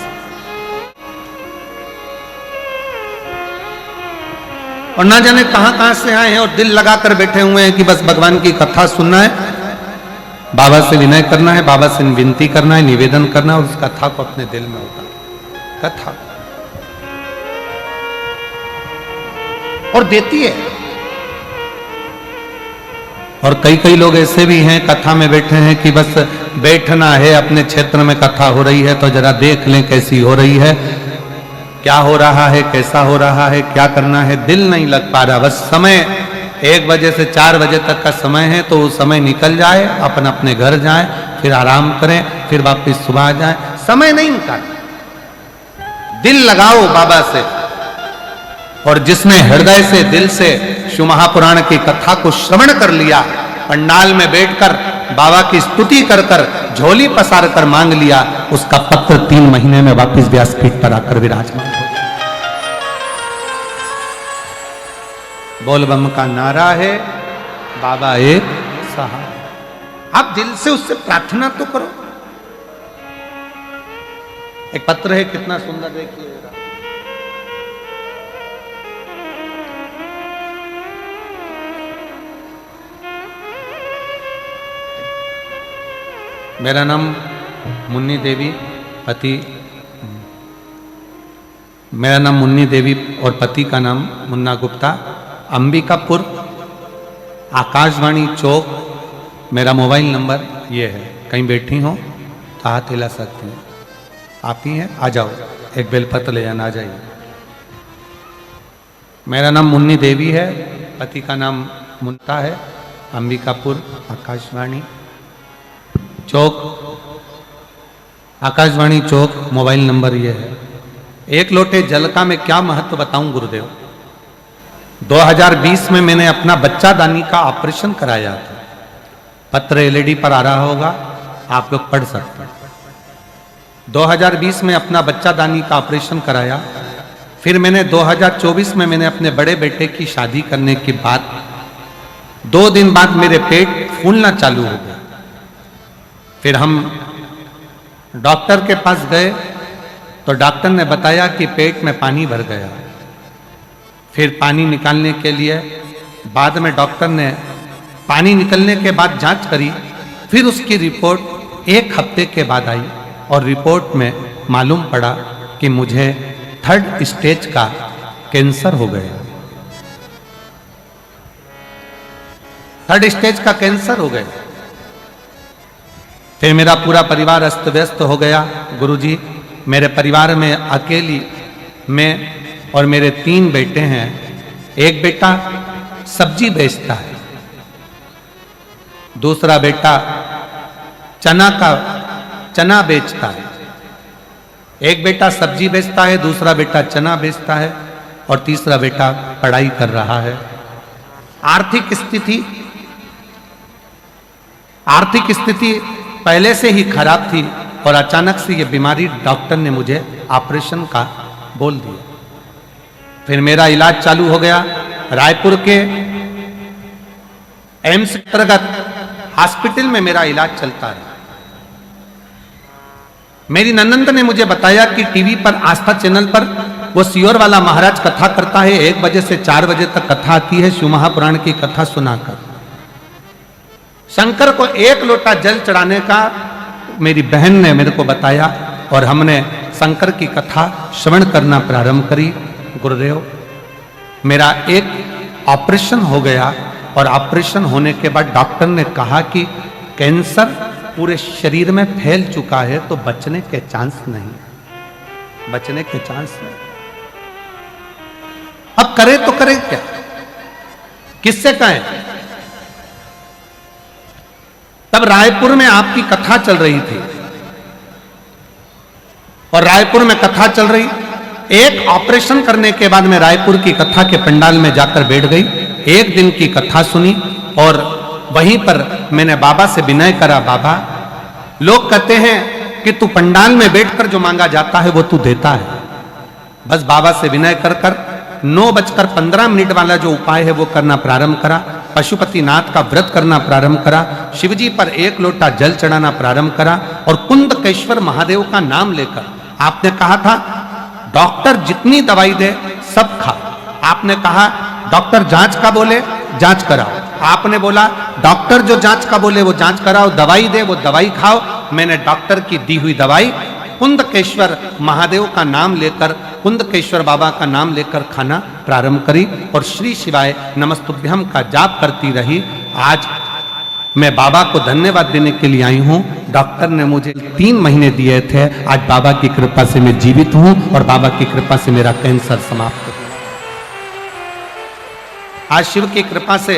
S1: और ना जाने कहां कहां से आए हैं और दिल लगाकर बैठे हुए हैं कि बस भगवान की कथा सुनना है, बाबा से विनय करना है, बाबा से विनती करना है, निवेदन करना है और उस कथा को अपने दिल में उतार। कथा और देती है। और कई कई लोग ऐसे भी हैं कथा में बैठे हैं कि बस बैठना है, अपने क्षेत्र में कथा हो रही है तो जरा देख लें कैसी हो रही है, क्या हो रहा है, कैसा हो रहा है, क्या करना है। दिल नहीं लग पा रहा। बस समय 1 बजे से 4 बजे तक का समय है तो वो समय निकल जाए, अपन अपने घर जाए, फिर आराम करें, फिर वापस सुबह जाए। समय नहीं निकाल, दिल लगाओ बाबा से। और जिसने हृदय से, दिल से शिव महापुराण की कथा को श्रवण कर लिया, पंडाल में बैठकर बाबा की स्तुति कर कर, झोली पसार कर मांग लिया, उसका पत्र 3 महीने में वापस व्यासपीठ पर आकर विराजमान हो गया। बोल बम का नारा है, बाबा एक सहारा। आप दिल से उससे प्रार्थना तो करो। एक पत्र है, कितना सुंदर, देखिए। मेरा नाम मुन्नी देवी, पति, मेरा नाम मुन्नी देवी और पति का नाम मुन्ना गुप्ता, अंबिकापुर, आकाशवाणी चौक। मेरा मोबाइल नंबर ये है, कहीं बैठी हो तो हाथ हिला सकती हैं। आप ही हैं, आ जाओ, एक बेलपत्र ले जाना, आ जाइए। मेरा नाम मुन्नी देवी है, पति का नाम मुन्ना है, अंबिकापुर, आकाशवाणी चौक, आकाशवाणी चौक। मोबाइल नंबर ये है। एक लोटे जल का मैं क्या महत्व बताऊं गुरुदेव। 2020 में मैंने अपना बच्चादानी का ऑपरेशन कराया था। पत्र एलईडी पर आ रहा होगा, आप लोग पढ़ सकते हैं। 2020 में अपना बच्चादानी का ऑपरेशन कराया। फिर मैंने 2024 में मैंने अपने बड़े बेटे की शादी करने के बाद 2 दिन बाद मेरे पेट फूलना चालू हो गया। फिर हम डॉक्टर के पास गए तो डॉक्टर ने बताया कि पेट में पानी भर गया। फिर पानी निकालने के लिए बाद में डॉक्टर ने पानी निकलने के बाद जांच करी। फिर उसकी रिपोर्ट 1 हफ्ते के बाद आई और रिपोर्ट में मालूम पड़ा कि मुझे 3rd स्टेज का कैंसर हो गया। 3rd स्टेज का कैंसर हो गया। फिर मेरा पूरा परिवार अस्त व्यस्त हो गया। गुरुजी, मेरे परिवार में अकेली मैं और मेरे 3 बेटे हैं। एक बेटा सब्जी बेचता है, दूसरा बेटा चना बेचता है। एक बेटा सब्जी बेचता है, दूसरा बेटा चना बेचता है और तीसरा बेटा पढ़ाई कर रहा है। आर्थिक स्थिति पहले से ही खराब थी और अचानक से ये बीमारी डॉक्टर ने मुझे ऑपरेशन का बोल दिया। फिर मेरा इलाज चालू हो गया। रायपुर के एम्स अंतर्गत हॉस्पिटल में मेरा इलाज चलता रहा। मेरी ननंद ने मुझे बताया कि टीवी पर आस्था चैनल पर वो सियोर वाला महाराज कथा करता है, 1 बजे से 4 बजे तक कथा आती है, शिव महापुराण की कथा सुनाकर। शंकर को 1 लोटा जल चढ़ाने का मेरी बहन ने मेरे को बताया और हमने शंकर की कथा श्रवण करना प्रारंभ करी। गुरुदेव, मेरा एक ऑपरेशन हो गया और ऑपरेशन होने के बाद डॉक्टर ने कहा कि कैंसर पूरे शरीर में फैल चुका है, तो बचने के चांस नहीं, बचने के चांस नहीं। अब करे तो करे क्या, किससे कहें? तब रायपुर में आपकी कथा चल रही थी और रायपुर में कथा चल रही, एक ऑपरेशन करने के बाद मैं रायपुर की कथा के पंडाल में जाकर बैठ गई। 1 दिन की कथा सुनी और वहीं पर मैंने बाबा से विनय करा, बाबा लोग कहते हैं कि तू पंडाल में बैठकर जो मांगा जाता है वो तू देता है। बस बाबा से विनय कर कर 9:15 वाला जो उपाय है वो करना प्रारंभ करा। पशुपतिनाथ का व्रत करना प्रारंभ करा, शिवजी पर 1 लोटा जल चढ़ाना प्रारंभ करा और कुंदकेश्वर महादेव का नाम लेकर, आपने कहा था डॉक्टर जितनी दवाई दे सब खा। आपने कहा डॉक्टर जांच का बोले जांच कराओ, आपने बोला डॉक्टर जो जांच का बोले वो जांच कराओ, दवाई दे वो दवाई खाओ। मैंने डॉक्टर की दी हुई दवाई कुंदकेश्वर महादेव का नाम लेकर, कुंदकेश्वर बाबा का नाम लेकर खाना प्रारंभ करी और श्री शिवाय नमस्तुभ्यम का जाप करती रही। आज मैं बाबा को धन्यवाद देने के लिए आई हूं। डॉक्टर ने मुझे 3 महीने दिए थे, आज बाबा की कृपा से मैं जीवित हूं और बाबा की कृपा से मेरा कैंसर समाप्त हुआ। आज शिव की कृपा से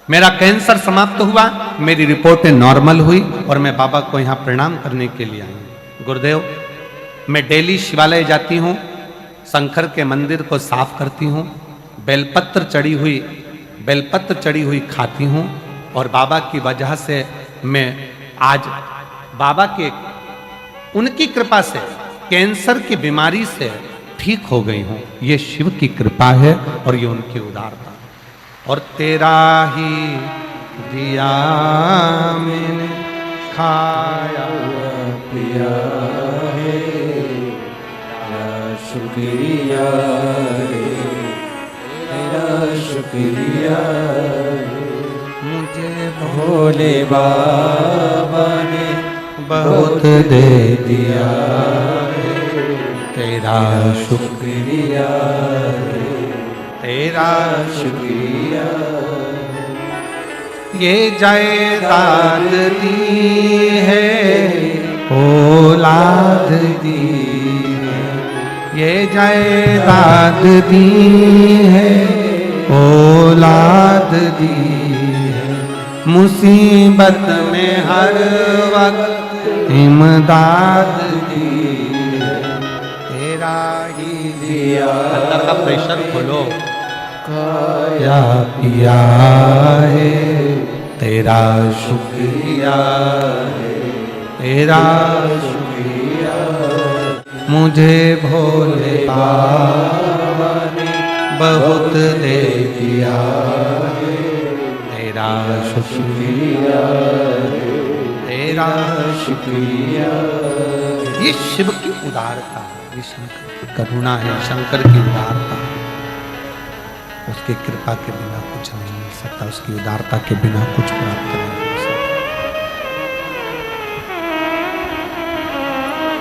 S1: मेरा कैंसर समाप्त हुआ, मेरी रिपोर्टें नॉर्मल हुई और मैं बाबा को यहां प्रणाम करने के लिए आई हूं। गुरुदेव, मैं डेली शिवालय जाती हूं, शंकर के मंदिर को साफ करती हूं, बेलपत्र चढ़ी हुई खाती हूं और बाबा की वजह से मैं आज बाबा के उनकी कृपा से कैंसर की बीमारी से ठीक हो गई हूं। ये शिव की कृपा है और ये उनकी उदारता। और तेरा ही दिया मैंने खाया
S2: पिया है, तेरा शुक्रिया है, तेरा शुक्रिया है।
S1: मुझे
S2: भोले बाबा ने
S1: बहुत दे दिया है, तेरा
S2: शुक्रिया है,
S1: तेरा
S2: शुक्रिया।
S1: ये जायदाद दी है औलाद दी है, ये जायदाद दी है औलाद दी है, मुसीबत में हर वक्त इमदाद दी है, तेरा ही दिया। अंदर का प्रेशर खोलो। खाया पिया है, तेरा शुक्रिया है, तेरा शुक्रिया। मुझे भोले बाबा ने बहुत दे दिया है, तेरा शुक्रिया है, तेरा शुक्रिया। ये शिव की उदारता है, ये शंकर की करुणा है, शंकर की उदारता। उसकी कृपा के बिना कुछ नहीं मिल सकता, उसकी उदारता के बिना कुछ प्राप्त नहीं हो सकता।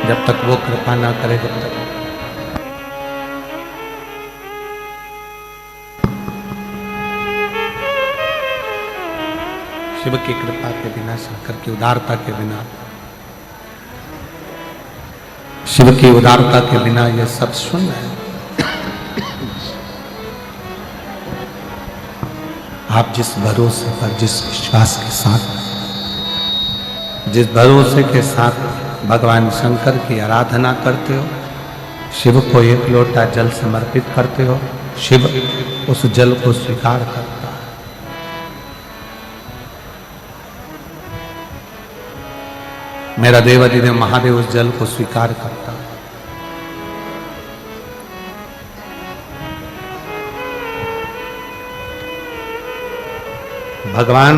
S1: जब तक वो कृपा ना करे, जब तक शिव की कृपा के बिना, शंकर की उदारता के बिना, शिव की उदारता के बिना ये सब शून्य है। आप जिस भरोसे पर, जिस विश्वास के साथ, जिस भरोसे के साथ भगवान शंकर की आराधना करते हो, शिव को 1 लोटा जल समर्पित करते हो, शिव उस जल को स्वीकार करता है। मेरा देवाधिदेव महादेव उस जल को स्वीकार करता है। भगवान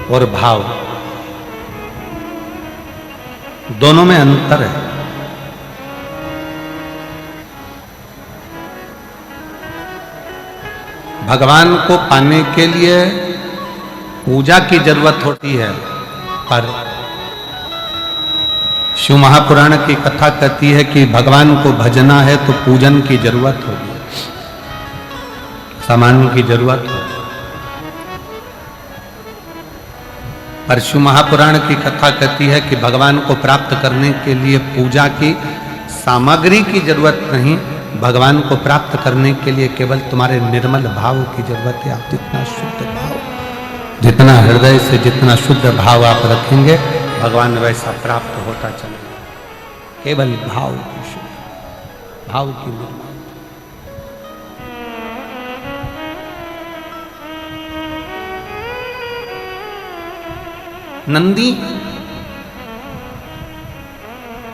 S1: और भाव, दोनों में अंतर है। भगवान को पाने के लिए पूजा की जरूरत होती है, पर शिव महापुराण की कथा कहती है कि भगवान को भजना है तो पूजन की जरूरत होगी, सामान की जरूरत होगी। पर शिव महापुराण की कथा कहती है कि भगवान को प्राप्त करने के लिए पूजा की सामग्री की जरूरत नहीं, भगवान को प्राप्त करने के लिए केवल तुम्हारे निर्मल भाव की जरूरत है। आप जितना शुद्ध भाव, जितना हृदय से जितना शुद्ध भाव आप रखेंगे, भगवान वैसा प्राप्त होता चलेगा। केवल भाव की शुद्ध, भाव की निर्मल। नंदी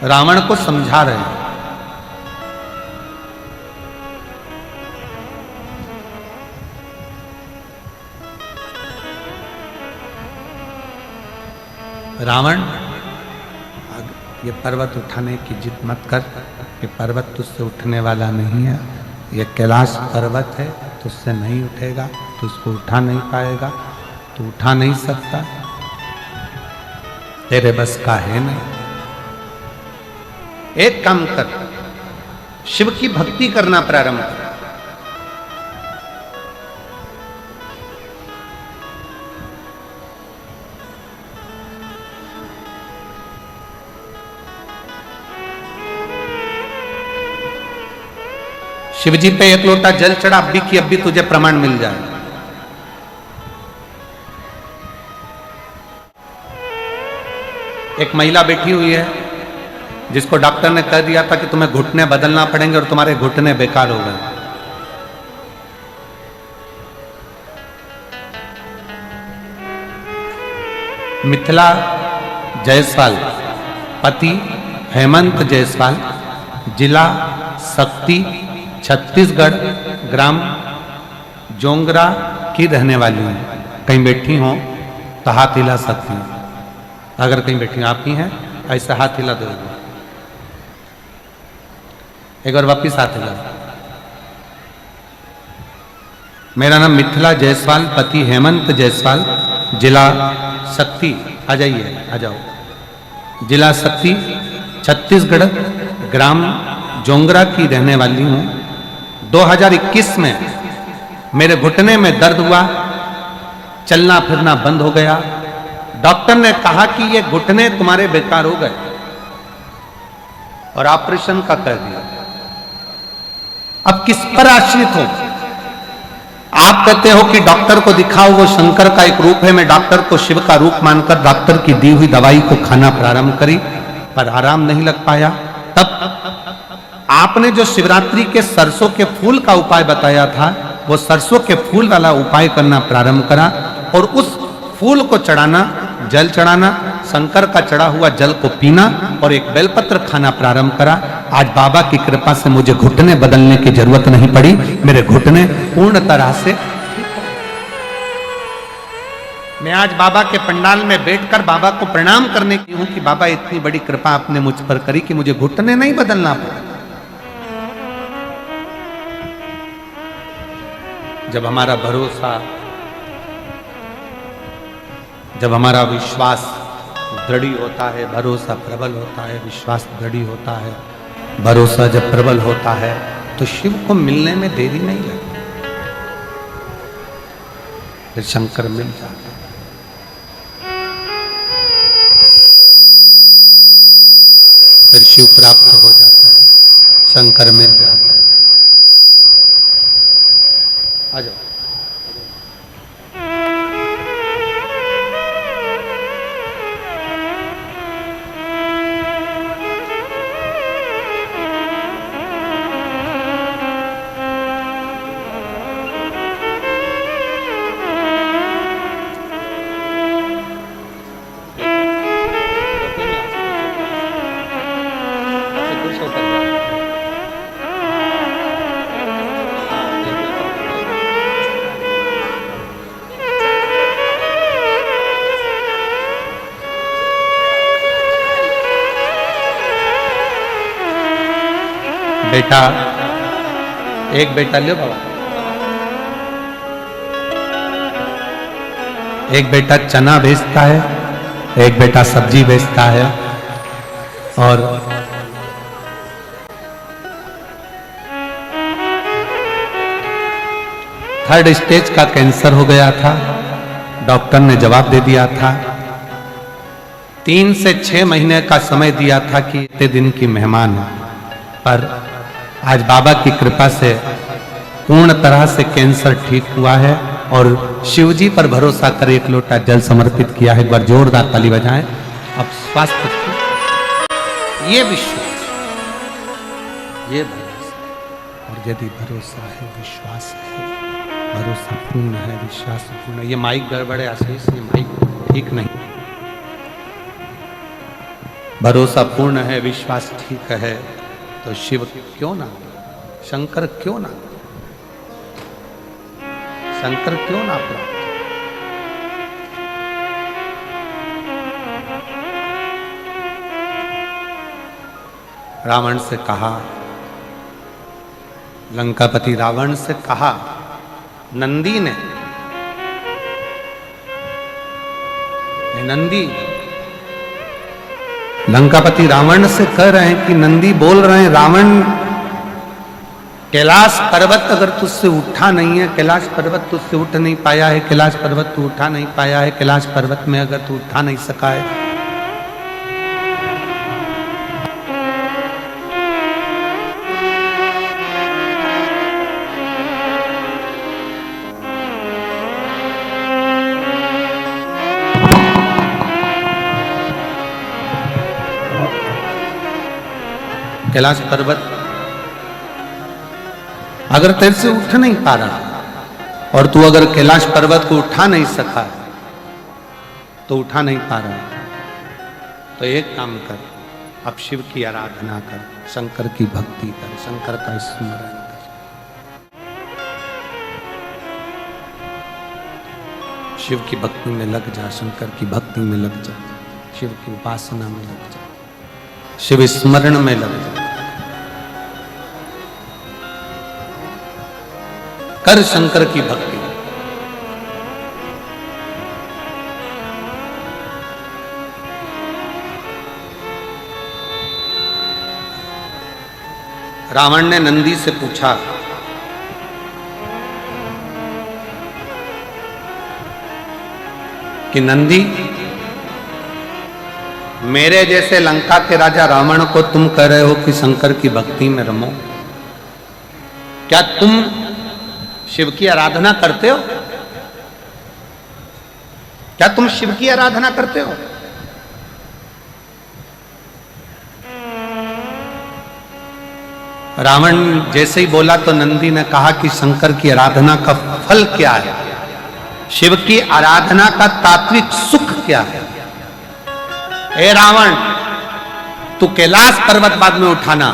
S1: रावण को समझा रहे हैं, रावण ये पर्वत उठाने की जिद मत कर, ये पर्वत तुझसे उठने वाला नहीं है, ये कैलाश पर्वत है, तुझसे नहीं उठेगा, तू इसको उठा नहीं पाएगा, तू उठा नहीं सकता, तेरे बस का है नहीं। एक काम कर, शिव की भक्ति करना प्रारंभ कर। शिव जी पे एक लोटा जल चढ़ा, अभी की अभी तुझे प्रमाण मिल जाए। एक महिला बैठी हुई है जिसको डॉक्टर ने कह दिया था कि तुम्हें घुटने बदलना पड़ेंगे और तुम्हारे घुटने बेकार हो गए। मिथिला जायसवाल, पति हेमंत जायसवाल, जिला शक्ति, छत्तीसगढ़, ग्राम जोंगरा की रहने वाली हैं। कहीं बैठी हो तो हाथ हिला सकती हैं, अगर कहीं बैठी आप ही हैं ऐसा हाथ हिला दो, एक बार वापिस हाथ हिला। मेरा नाम मिथिला जायसवाल, पति हेमंत जायसवाल, जिला शक्ति, आ जाइए, आ जाओ, जिला शक्ति, छत्तीसगढ़, ग्राम जोंगरा की रहने वाली हूँ। 2021 में मेरे घुटने में दर्द हुआ, चलना फिरना बंद हो गया। डॉक्टर ने कहा कि ये घुटने तुम्हारे बेकार हो गए और ऑपरेशन का कर दिया। अब किस पर आश्रित हो? आप कहते हो कि डॉक्टर को दिखाओ, वो शंकर का एक रूप है। मैं डॉक्टर को शिव का रूप मानकर डॉक्टर की दी हुई दवाई को खाना प्रारंभ करी, पर आराम नहीं लग पाया। तब आपने जो शिवरात्रि के सरसों के फूल का उपाय बताया था, वो सरसों के फूल वाला उपाय करना प्रारंभ करा और उस फूल को चढ़ाना, जल चढ़ाना, शंकर का चढ़ा हुआ जल को पीना और एक बेलपत्र खाना प्रारंभ करा। आज बाबा की कृपा से मुझे घुटने बदलने की जरूरत नहीं पड़ी, मेरे घुटने पूर्ण तरह से। मैं आज बाबा के पंडाल में बैठकर बाबा को प्रणाम करने की हूं कि बाबा इतनी बड़ी कृपा आपने मुझ पर करी कि मुझे घुटने नहीं बदलना पड़ा। जब हमारा भरोसा, जब हमारा विश्वास दृढ़ होता है, भरोसा प्रबल होता है, विश्वास दृढ़ होता है, भरोसा जब प्रबल होता है तो शिव को मिलने में देरी नहीं लगती, फिर शंकर मिल जाता है। फिर शिव प्राप्त हो जाता है, शंकर मिल जाता है। आ जाओ। बेटा, एक बेटा लो बाबा, एक बेटा चना बेचता है, एक बेटा सब्जी बेचता है, और थर्ड स्टेज का कैंसर हो गया था। डॉक्टर ने जवाब दे दिया था, 3 से 6 महीने का समय दिया था कि इतने दिन की मेहमान है, पर आज बाबा की कृपा से पूर्ण तरह से कैंसर ठीक हुआ है और शिवजी पर भरोसा कर 1 लोटा जल समर्पित किया है। एक बार जोरदार ताली बजाएं। अब स्वास्थ्य, ये विश्वास, ये भरोसा, और यदि भरोसा है, विश्वास है, भरोसा पूर्ण है, विश्वास पूर्ण। ये माइक गड़बड़ है आशीष, ये माइक ठीक नहीं। भरोसा पूर्ण है, विश्वास ठीक है, तो शिव क्यों ना, शंकर क्यों ना, शंकर क्यों ना प्राप्त। रावण से कहा, लंकापति रावण से कहा, नंदी ने, नंदी, लंकापति रावण से कह रहे हैं कि नंदी बोल रहे हैं, रावण, कैलाश पर्वत अगर तुझसे उठा नहीं है, कैलाश पर्वत तुझसे उठ नहीं पाया है, कैलाश पर्वत तू उठा नहीं पाया है, कैलाश पर्वत में अगर तू उठा नहीं सका है, कैलाश पर्वत अगर तेरे से उठ नहीं पा रहा, और तू अगर कैलाश पर्वत को उठा नहीं सका, तो उठा नहीं पा रहा, तो एक काम कर, अब शिव की आराधना कर, शंकर की भक्ति कर, शंकर का स्मरण कर। शिव की भक्ति में लग जा, शंकर की भक्ति में लग जा, शिव की उपासना में लग जा, शिव स्मरण में लग जा, कर शंकर की भक्ति। रावण ने नंदी से पूछा कि नंदी, मेरे जैसे लंका के राजा रावण को तुम कह रहे हो कि शंकर की भक्ति में रमो, क्या तुम शिव की आराधना करते हो? क्या तुम शिव की आराधना करते हो? रावण जैसे ही बोला तो नंदी ने कहा कि शंकर की आराधना का फल क्या है, शिव की आराधना का तात्विक सुख क्या है। ए रावण, तू कैलाश पर्वत बाद में उठाना,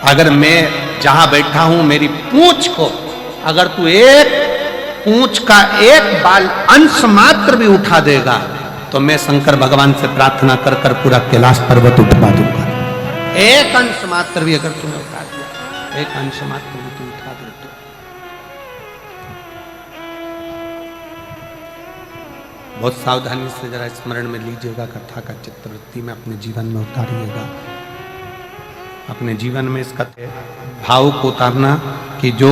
S1: अगर मैं जहां बैठा हूं मेरी पूंछ को, अगर तू एक पूंछ का एक बाल अंश मात्र भी उठा देगा, तो मैं शंकर भगवान से प्रार्थना कर कर पूरा कैलाश पर्वत उठवा दूंगा। एक अंश मात्र भी अगर तूने उठा दिया, एक अंश मात्र भी तू उठा दे तो। बहुत सावधानी से जरा स्मरण में लीजिएगा, कथा का चित्रवृत्ति में अपने जीवन में उतारिएगा, अपने जीवन में इसका भाव को उतारना कि जो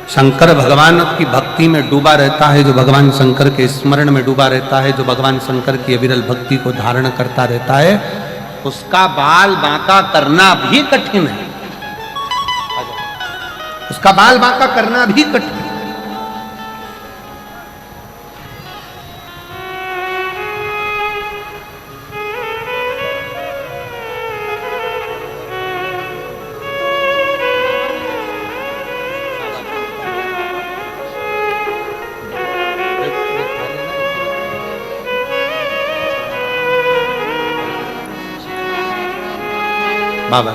S1: शंकर भगवान की भक्ति में डूबा रहता है, जो भगवान शंकर के स्मरण में डूबा रहता है, जो भगवान शंकर की अविरल भक्ति को धारण करता रहता है, उसका बाल बांका करना भी कठिन है, उसका बाल बांका करना भी कठिन है। बाबा,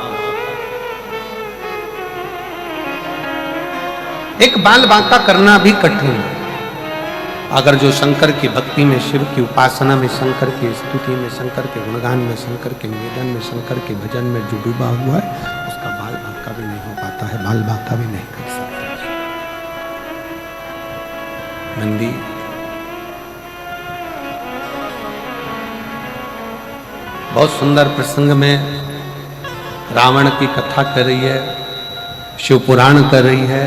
S1: एक बाल बांका करना भी कठिन है। अगर जो शंकर की भक्ति में, शिव की उपासना में, शंकर की स्तुति में, शंकर के गुणगान में, शंकर के निवेदन में, शंकर के भजन में जो डूबा हुआ है, उसका बाल बांका भी नहीं हो पाता है, बाल बांका भी नहीं कर सकता। नंदी बहुत सुंदर प्रसंग में रावण की कथा कर रही है, शिव पुराण कर रही है।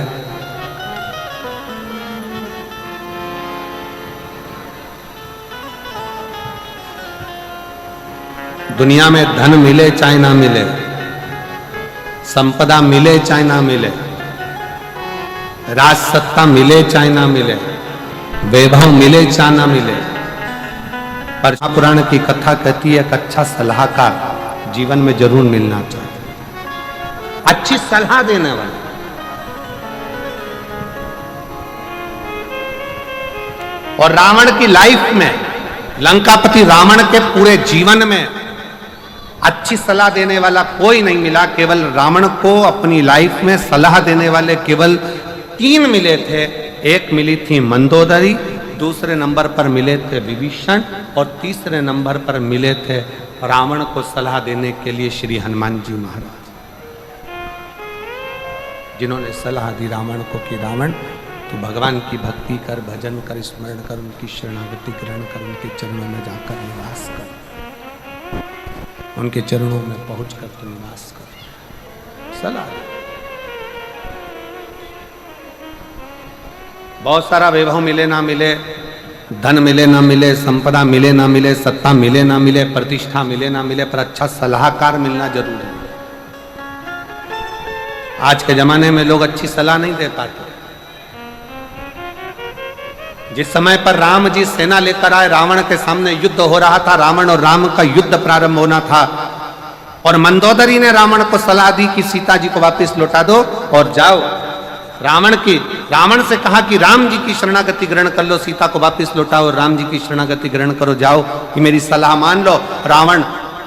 S1: दुनिया में धन मिले चाहे ना मिले, संपदा मिले चाहे ना मिले, राज सत्ता मिले चाहे ना मिले, वैभव मिले चाहे ना मिले, पर पुराण की कथा कहती है कि अच्छा सलाहकार जीवन में जरूर मिलना चाहिए, अच्छी सलाह देने वाला। और रावण की लाइफ में, लंकापति रावण के पूरे जीवन में अच्छी सलाह देने वाला कोई नहीं मिला। केवल रावण को अपनी लाइफ में सलाह देने वाले केवल 3 मिले थे। एक मिली थी मंदोदरी, दूसरे नंबर पर मिले थे विभीषण, और तीसरे नंबर पर मिले थे रावण को सलाह देने के लिए श्री हनुमान जी महाराज, जिन्होंने सलाह दी रावण को कि रावण तो भगवान की भक्ति कर, भजन कर, स्मरण कर, उनकी शरणागति ग्रहण कर, उनके चरणों में जाकर निवास कर, उनके चरणों में पहुंचकर तो निवास कर। सलाह दी। बहुत सारा वैभव मिले ना मिले, धन मिले ना मिले, संपदा मिले ना मिले, सत्ता मिले ना मिले, प्रतिष्ठा मिले ना मिले, पर अच्छा सलाहकार मिलना जरूर है। आज के जमाने में लोग अच्छी सलाह नहीं दे पाते। जिस समय पर राम जी सेना लेकर आए, रावण के सामने युद्ध हो रहा था, रावण और राम का युद्ध प्रारंभ होना था, और मंदोदरी ने रावण को सलाह दी कि सीता जी को वापस लौटा दो और जाओ। रावण से कहा कि राम जी की शरणागति ग्रहण कर लो, सीता को वापस लौटाओ, राम जी की शरणागति ग्रहण करो, जाओ कि मेरी सलाह मान लो। रावण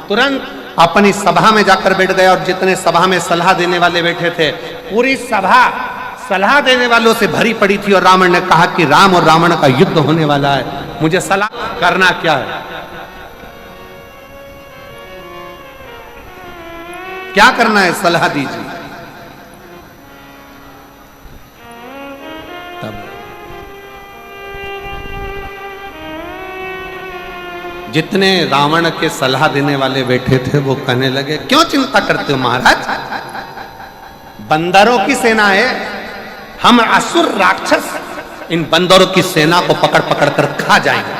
S1: तुरंत अपनी सभा में जाकर बैठ गया, और जितने सभा में सलाह देने वाले बैठे थे, पूरी सभा सलाह देने वालों से भरी पड़ी थी। और रावण ने कहा कि राम और रावण का युद्ध होने वाला है, मुझे सलाह करना क्या है, क्या करना है, सलाह दीजिए। तब जितने रावण के सलाह देने वाले बैठे थे वो कहने लगे, क्यों चिंता करते हो महाराज, बंदरों की सेना है, हम असुर राक्षस इन बंदरों की सेना को पकड़ पकड़ कर खा जाएंगे,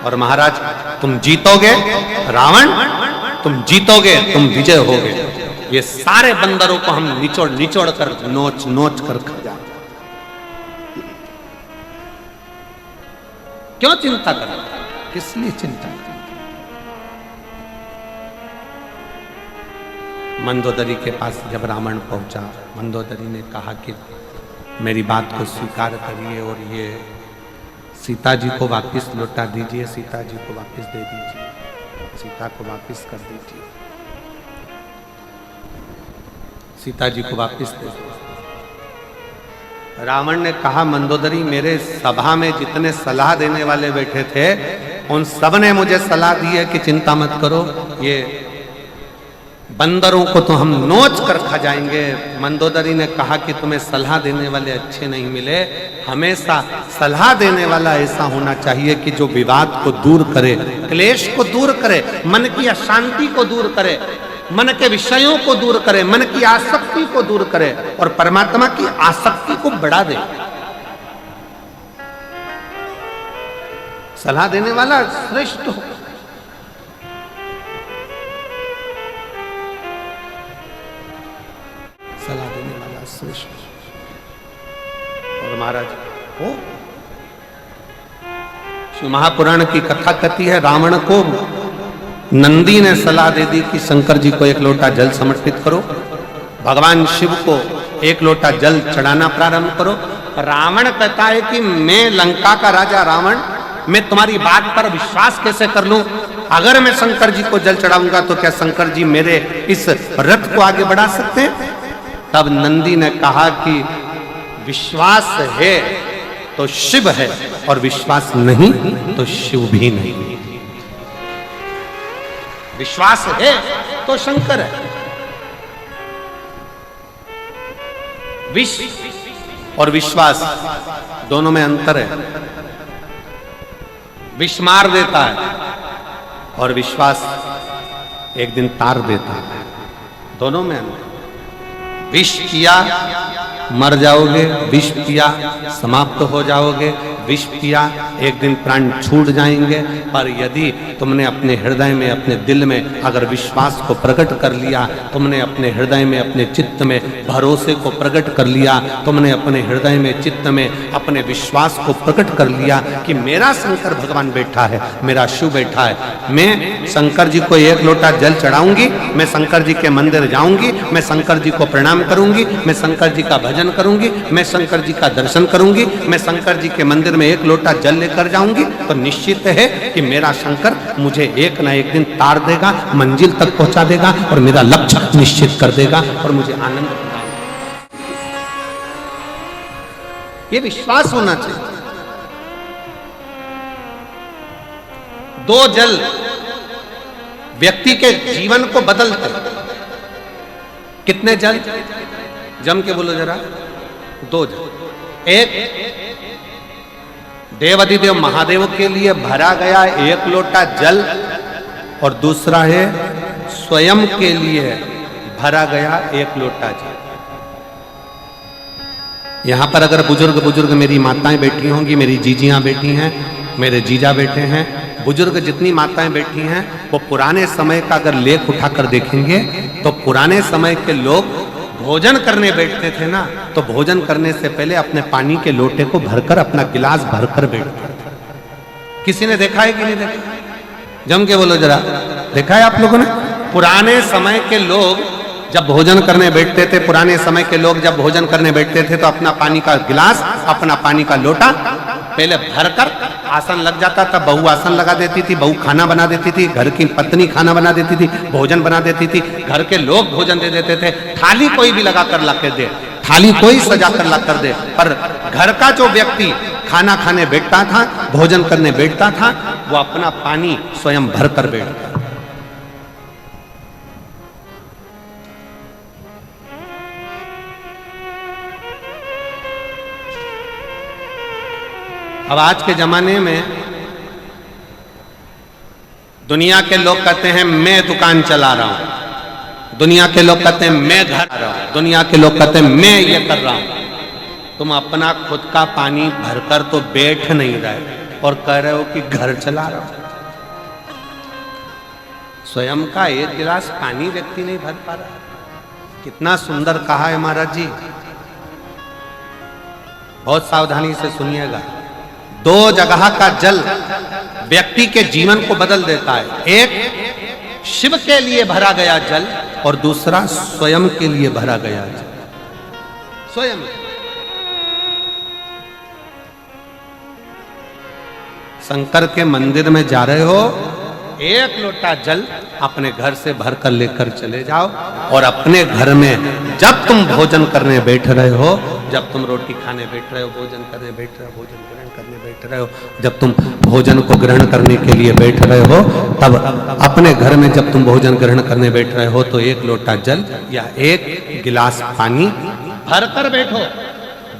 S1: और महाराज तुम जीतोगे, रावण तुम जीतोगे, तुम विजय होगे, ये सारे बंदरों को हम निचोड़ निचोड़ कर, नोच नोच कर खा जाएंगे। क्यों चिंता कर, किस लिए चिंता कर। मंदोदरी के पास जब रावण पहुंचा, मंदोदरी ने कहा कि मेरी बात को स्वीकार करिए और ये सीता जी को वापस लौटा दीजिए, सीता जी को वापस दे दीजिए, सीता को वापस कर दीजिए, सीता जी को वापस दे दीजिए। रावण ने कहा, मंदोदरी मेरे सभा में जितने सलाह देने वाले बैठे थे उन सब ने मुझे सलाह दी है कि चिंता मत करो, ये बंदरों को तो हम नोच कर खा जाएंगे। मंदोदरी ने कहा कि तुम्हें सलाह देने वाले अच्छे नहीं मिले, हमेशा सलाह देने वाला ऐसा होना चाहिए कि जो विवाद को दूर करे, क्लेश को दूर करे, मन की अशांति को दूर करे, मन के विषयों को दूर करे, मन की आसक्ति को दूर करे और परमात्मा की आसक्ति को बढ़ा दे। सलाह देने वाला श्रेष्ठ हो। सलाह देने वाला श्रेष्ठ। और महाराज हो शिव महापुराण की कथा कहती है, रावण को नंदी ने सलाह दे दी कि शंकर जी को 1 लोटा जल समर्पित करो, भगवान शिव को 1 लोटा जल चढ़ाना प्रारंभ करो। रावण कहता है कि मैं लंका का राजा रावण, मैं तुम्हारी बात पर विश्वास कैसे कर लूं? अगर मैं शंकर जी को जल चढ़ाऊंगा तो क्या शंकर जी मेरे इस रथ को आगे बढ़ा सकते हैं? तब नंदी ने कहा कि विश्वास है तो शिव है और विश्वास नहीं तो शिव भी नहीं। विश्वास है तो शंकर है। विश्व और विश्वास दोनों में अंतर है। विष मार देता है और विश्वास एक दिन तार देता है। दोनों में अंतर। विष किया मर जाओगे, विष पिया समाप्त हो जाओगे, विष पिया एक दिन प्राण छूट जाएंगे। पर यदि तुमने अपने हृदय में, अपने दिल में अगर विश्वास को प्रकट कर लिया, तुमने अपने हृदय में, अपने चित्त में भरोसे को प्रकट कर लिया, तुमने अपने हृदय में, चित्त में अपने विश्वास को प्रकट कर लिया कि मेरा शंकर भगवान बैठा है, मेरा शिव बैठा है, मैं शंकर जी को एक लोटा जल चढ़ाऊंगी, मैं शंकर जी के मंदिर जाऊंगी, मैं शंकर जी को प्रणाम करूंगी, मैं शंकर जी का भजन करूंगी, मैं शंकर जी का दर्शन करूंगी, मैं शंकर जी के मंदिर में एक लोटा जल लेकर जाऊंगी, तो निश्चित है कि मेरा शंकर मुझे एक ना एक दिन तार देगा, मंजिल तक पहुंचा देगा और मेरा लक्ष्य निश्चित कर देगा और मुझे आनंद प्रदान। ये विश्वास होना चाहिए। दो जल व्यक्ति के जीवन को बदलते। कितने जल? जम के बोलो जरा। दो जल। एक देवाधिदेव महादेव के लिए भरा गया एक लोटा जल और दूसरा है स्वयं के लिए भरा गया एक लोटा जल। यहां पर अगर बुजुर्ग मेरी माताएं बैठी होंगी, मेरी जीजियां बैठी हैं, मेरे जीजा बैठे हैं, बुजुर्ग जितनी माताएं बैठी हैं, वो पुराने समय का अगर लेख उठाकर देखेंगे तो पुराने समय के लोग भोजन करने बैठते थे ना, तो भोजन करने से पहले अपने पानी के लोटे को भरकर, अपना गिलास भरकर बैठते थे। किसी ने देखा है कि नहीं देखा? जम के बोलो जरा। देखा है आप लोगों ने? पुराने समय के लोग जब भोजन करने बैठते थे, पुराने समय के लोग जब भोजन करने बैठते थे तो अपना पानी का गिलास, अपना पानी का लोटा पहले भरकर, आसन लग जाता था, बहू आसन लगा देती थी, बहू खाना बना देती थी, घर की पत्नी खाना बना देती थी, भोजन बना देती थी, घर के लोग भोजन दे देते थे। थाली कोई भी लगा कर ला के दे, थाली कोई सजा कर ला कर दे, पर घर का जो व्यक्ति खाना खाने बैठता था, भोजन करने बैठता था, वो अपना पानी स्वयं भर कर बैठता। अब आज के जमाने में दुनिया के लोग कहते हैं मैं दुकान चला रहा हूं, दुनिया के लोग कहते हैं मैं घर आ रहा हूं, दुनिया के लोग कहते हैं मैं ये कर रहा हूं। तुम अपना खुद का पानी भरकर तो बैठ नहीं रहे और कह रहे हो कि घर चला रहा हूं। स्वयं का एक गिलास पानी व्यक्ति नहीं भर पा रहा। कितना सुंदर कहा है महाराज जी। बहुत सावधानी से सुनिएगा। दो जगह का जल व्यक्ति के जीवन को बदल देता है। एक शिव के लिए भरा गया जल और दूसरा स्वयं के लिए भरा गया जल। स्वयं शंकर के मंदिर में जा रहे हो, एक लोटा जल अपने घर से भरकर लेकर चले जाओ और अपने घर में जब तुम भोजन करने बैठ रहे हो, जब तुम रोटी खाने बैठ रहे हो, भोजन करने बैठ रहे हो, भोजन ग्रहण करने बैठ रहे हो, जब तुम भोजन को ग्रहण करने के लिए बैठ रहे हो, तब अपने घर में जब तुम भोजन ग्रहण करने बैठ रहे हो तो एक लोटा जल या एक गिलास पानी भरकर बैठो।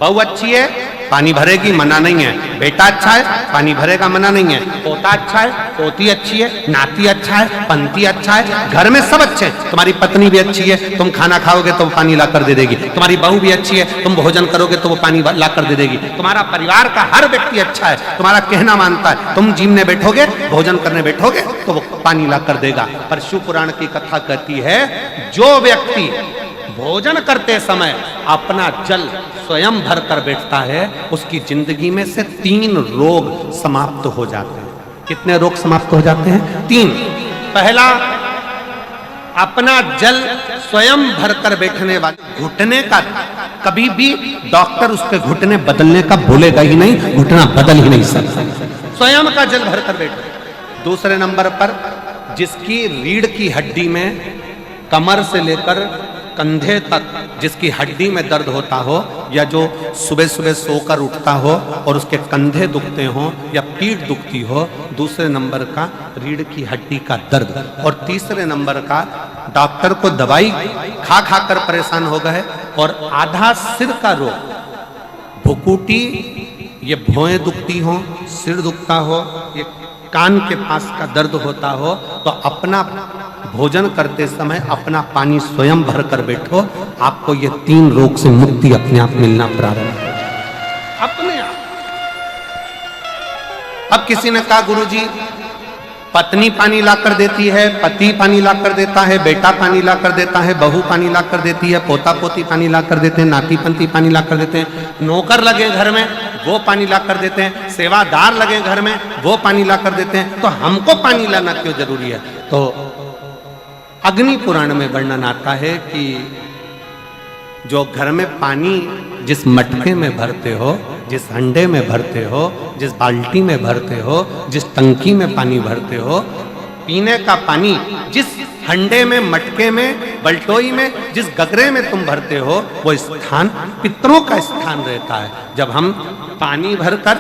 S1: बहू अच्छी है, पानी भरेगी, मना नहीं है। बेटा अच्छा है, पानी भरेगा, मना नहीं है। पोता अच्छा है, पोती अच्छी है, नाती अच्छा है, पंती अच्छा है, घर में सब अच्छे हैं। तुम्हारी पत्नी भी अच्छी है, तुम खाना खाओगे तो वो पानी ला कर दे देगी। तुम्हारी बहू भी अच्छी है, तुम भोजन करोगे तो वो पानी ला कर दे देगी। तुम्हारा परिवार का हर व्यक्ति अच्छा है, तुम्हारा कहना मानता है। तुम जीमने बैठोगे, भोजन करने बैठोगे तो वो पानी ला कर देगा। पर शिव पुराण की कथा कहती है, जो व्यक्ति भोजन करते समय अपना जल स्वयं भर कर बैठता है, उसकी जिंदगी में से 3 रोग समाप्त हो जाते हैं। कितने रोग समाप्त हो जाते हैं? 3। पहला, अपना जल स्वयं भरकर बैठने वाले घुटने का कभी भी डॉक्टर उसके घुटने बदलने का बोलेगा ही नहीं, घुटना बदल ही नहीं सकता। स्वयं का जल भरकर बैठे। दूसरे नंबर पर, जिसकी रीढ़ की हड्डी में कमर से लेकर कंधे तक जिसकी हड्डी में दर्द होता हो, या जो सुबह सुबह सोकर उठता हो और उसके कंधे दुखते हो या पीठ दुखती हो, दूसरे नंबर का रीढ़ की हड्डी का दर्द, और तीसरे नंबर का डॉक्टर को दवाई खा खा कर परेशान हो गए, और आधा सिर का रोग, भुकुटी, ये भौएं दुखती हो, सिर दुखता हो, ये कान के पास का दर्द होता हो, तो अपना भोजन करते समय अपना पानी स्वयं भर कर बैठो, आपको ये 3 रोग से मुक्ति अपने आप मिलना प्रारंभ हो अपने आप। अब किसी ने कहा गुरुजी पत्नी पानी लाकर देती है, पति पानी लाकर देता है, बेटा पानी लाकर देता है, बहू पानी लाकर देती है, पोता पोती पानी लाकर देते हैं, नाती पंती पानी लाकर देते हैं, नौकर लगे घर में वो पानी लाकर देते हैं, सेवादार लगे घर में वो पानी लाकर देते हैं, तो हमको पानी लाना क्यों जरूरी है? तो अग्नि पुराण में वर्णन आता है कि जो घर में पानी जिस मटके में भरते हो, जिस हंडे में भरते हो, जिस बाल्टी में भरते हो, जिस टंकी में पानी भरते हो, पीने का पानी जिस हंडे में, मटके में, बल्टोई में, जिस गगरे में तुम भरते हो, वो स्थान पितरों का स्थान रहता है। जब हम पानी भरकर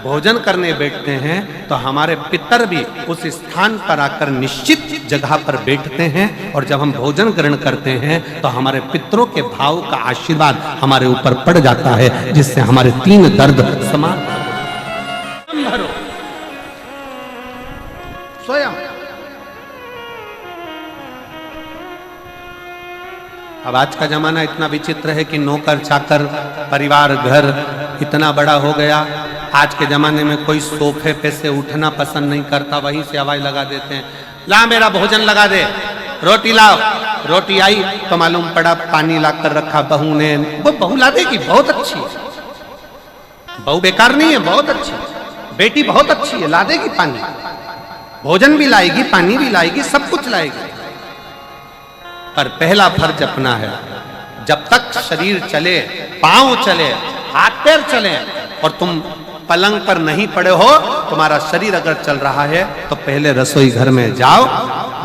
S1: भोजन करने बैठते हैं तो हमारे पितर भी उस स्थान पर आकर निश्चित जगह पर बैठते हैं, और जब हम भोजन ग्रहण करते हैं तो हमारे पितरों के भाव का आशीर्वाद हमारे ऊपर पड़ जाता है, जिससे हमारे 3 दर्द समाप्त भरो स्वयं। अब आज का जमाना इतना विचित्र है कि नौकर चाकर परिवार घर इतना बड़ा हो गया, आज के जमाने में कोई सोफे पे से उठना पसंद नहीं करता, वहीं से आवाज लगा देते हैं, ला मेरा भोजन लगा दे, रोटी लाओ। रोटी आई तो मालूम पड़ा पानी ला कर रखा बहू ने, वो बहू ला देगी, बहुत अच्छी है, बहू बेकार नहीं है, बहुत अच्छी, बेटी बहुत अच्छी है, ला देगी पानी, भोजन भी लाएगी, पानी भी लाएगी, सब कुछ लाएगी। पर पहला फर्ज अपना है, जब तक शरीर चले, पांव चले, हाथ पैर चले, और तुम पलंग पर नहीं पड़े हो, तुम्हारा शरीर अगर चल रहा है तो पहले रसोई घर में जाओ,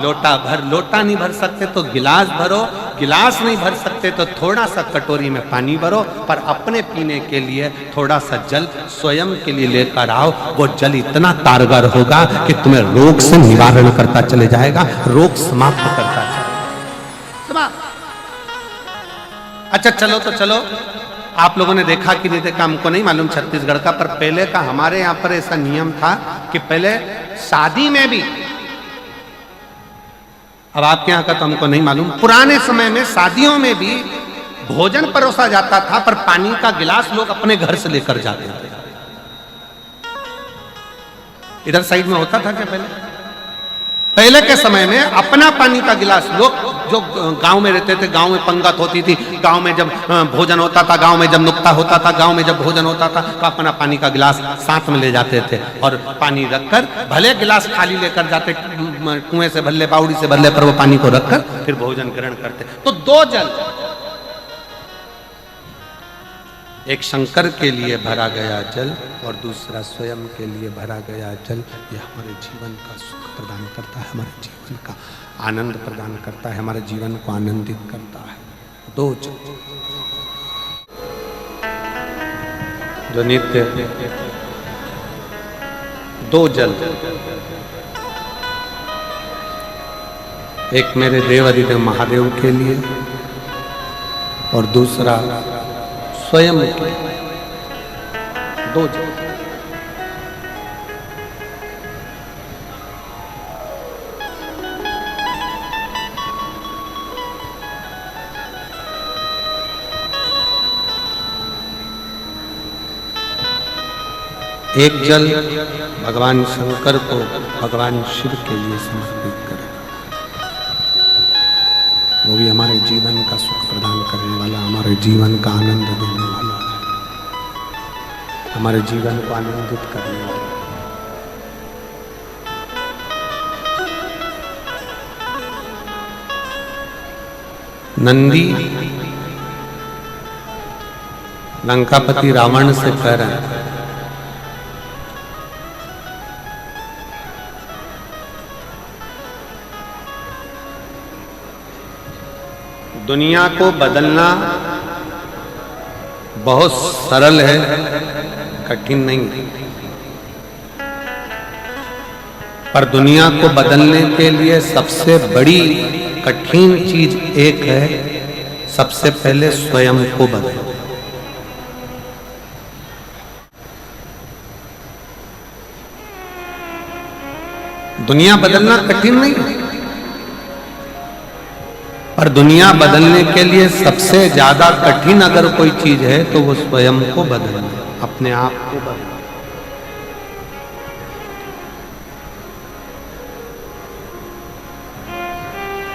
S1: लोटा भर, लोटा नहीं भर सकते तो गिलास भरो, गिलास नहीं भर सकते तो थोड़ा सा कटोरी में पानी भरो, पर अपने पीने के लिए थोड़ा सा जल स्वयं के लिए लेकर आओ। वो जल इतना कारगर होगा कि तुम्हें रोग से निवारण करता चले जाएगा, रोग समाप्त करता चले। अच्छा चलो तो चलो, आप लोगों ने देखा कि नहीं देखा हमको नहीं मालूम छत्तीसगढ़ का, पर पहले का हमारे यहाँ पर ऐसा नियम था कि पहले शादी में भी, अब आपके यहाँ का तो हमको नहीं मालूम, पुराने समय में शादियों में भी भोजन परोसा जाता था, पर पानी का गिलास लोग अपने घर से लेकर जाते थे। इधर साइड में होता था क्या पहले के समय में अपना पानी का गिलास लोग जो गांव में रहते थे, गांव में पंगत होती थी, गांव में जब भोजन होता था, गांव में जब नुक्ता होता था, गांव में जब भोजन होता था, तो अपना पानी का गिलास साथ में ले जाते थे, और पानी रखकर, भले गिलास खाली लेकर जाते, कुएं से भले, बावड़ी से भले, पर वो पानी को रखकर फिर भोजन ग्रहण करते। तो 2 जल, एक शंकर के लिए भरा गया जल और दूसरा स्वयं के लिए भरा गया जल, ये हमारे जीवन का सुख प्रदान करता है, हमारे जीवन का आनंद प्रदान करता है, हमारे जीवन को आनंदित करता है। 2 जल जो नित्य, 2 जल, एक मेरे देव अधिदेव महादेव के लिए और दूसरा स्वयं के, 2 जल। एक जल भगवान शंकर को भगवान शिव के लिए समर्पित करें, वो भी हमारे जीवन का सुख प्रदान करने वाला, हमारे जीवन का आनंद देने वाला है, हमारे जीवन को आनंदित करने वाला। नंदी लंकापति रावण से कह रहे हैं, दुनिया को बदलना बहुत सरल है, कठिन नहीं है। पर दुनिया को बदलने के लिए सबसे बड़ी कठिन चीज एक है, सबसे पहले स्वयं को बदलो। दुनिया बदलना कठिन नहीं है, पर दुनिया बदलने के लिए सबसे ज्यादा कठिन अगर कोई चीज है तो वो स्वयं को बदलना, अपने आप को बदलना।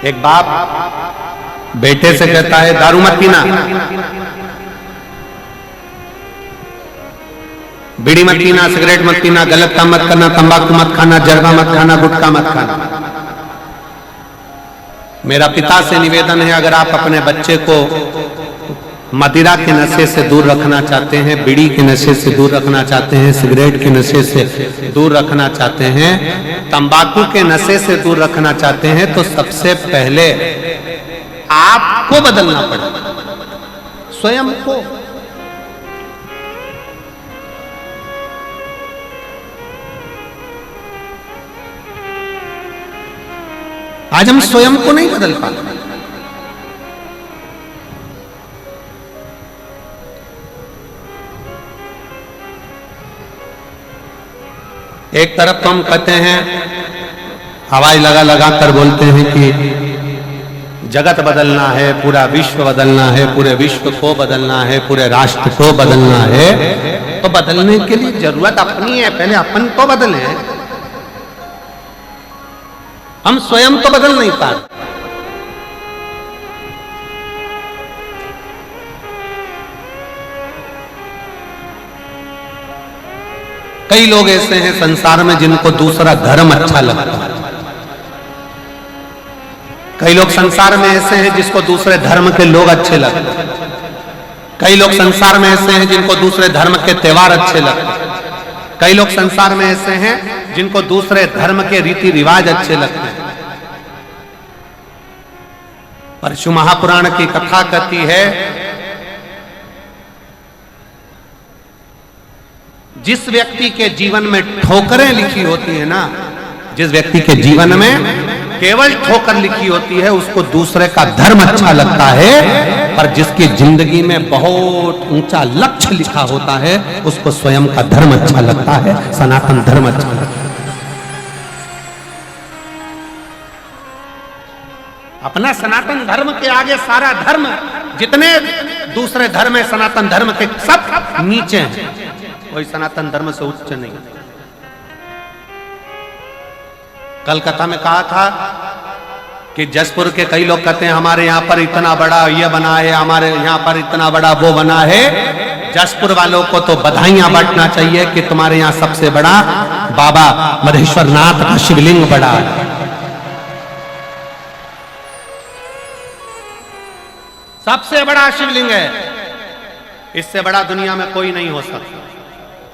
S1: एक बाप बेटे से कहता है दारू मत पीना, बीड़ी मत पीना, सिगरेट मत पीना, गलत काम मत करना, तंबाकू मत खाना, जर्दा मत खाना, गुटखा मत खाना। मेरा पिता से निवेदन है, अगर आप अपने बच्चे को मदिरा के नशे से दूर रखना चाहते हैं, बीड़ी के नशे से दूर रखना चाहते हैं, सिगरेट के नशे से दूर रखना चाहते हैं, तंबाकू के नशे से दूर रखना चाहते हैं, तो सबसे पहले आपको बदलना पड़ेगा, स्वयं को। आज हम स्वयं को नहीं बदल पाते। एक तरफ तो हम कहते हैं, आवाज लगा कर बोलते हैं कि जगत बदलना है, पूरा विश्व बदलना है, पूरे विश्व को बदलना है, पूरे राष्ट्र को बदलना है। तो बदलने के लिए जरूरत अपनी है, पहले अपन तो बदले। हम स्वयं तो बदल नहीं पाते। कई लोग ऐसे हैं संसार में जिनको दूसरा धर्म अच्छा लगता है। कई लोग संसार में ऐसे हैं जिसको दूसरे धर्म के लोग अच्छे लगते हैं। कई लोग संसार में ऐसे हैं जिनको दूसरे धर्म के त्योहार अच्छे लगते हैं। कई लोग संसार में ऐसे हैं जिनको दूसरे धर्म के रीति रिवाज अच्छे लगते हैं। परशु महापुराण की कथा कहती है, जिस व्यक्ति के जीवन में ठोकरें लिखी होती है ना, जिस व्यक्ति के जीवन में केवल ठोकर लिखी होती है, उसको दूसरे का धर्म अच्छा लगता है। पर जिसकी जिंदगी में बहुत ऊंचा लक्ष्य लिखा होता है, उसको स्वयं का धर्म अच्छा लगता है, सनातन धर्म अच्छा लगता है। अपना सनातन धर्म के आगे सारा धर्म, जितने दूसरे धर्म है सनातन धर्म के सब नीचे हैं, कोई सनातन धर्म से उच्च नहीं। कलकत्ता में कहा था कि जसपुर के कई लोग कहते हैं हमारे यहाँ पर इतना बड़ा ये बना है, हमारे यहाँ पर इतना बड़ा वो बना है। जसपुर वालों को तो बधाइयां बांटना चाहिए कि तुम्हारे यहाँ सबसे बड़ा बाबा मधेश्वर नाथ का शिवलिंग बड़ा है। सबसे बड़ा शिवलिंग है, इससे बड़ा दुनिया में कोई नहीं हो सकता।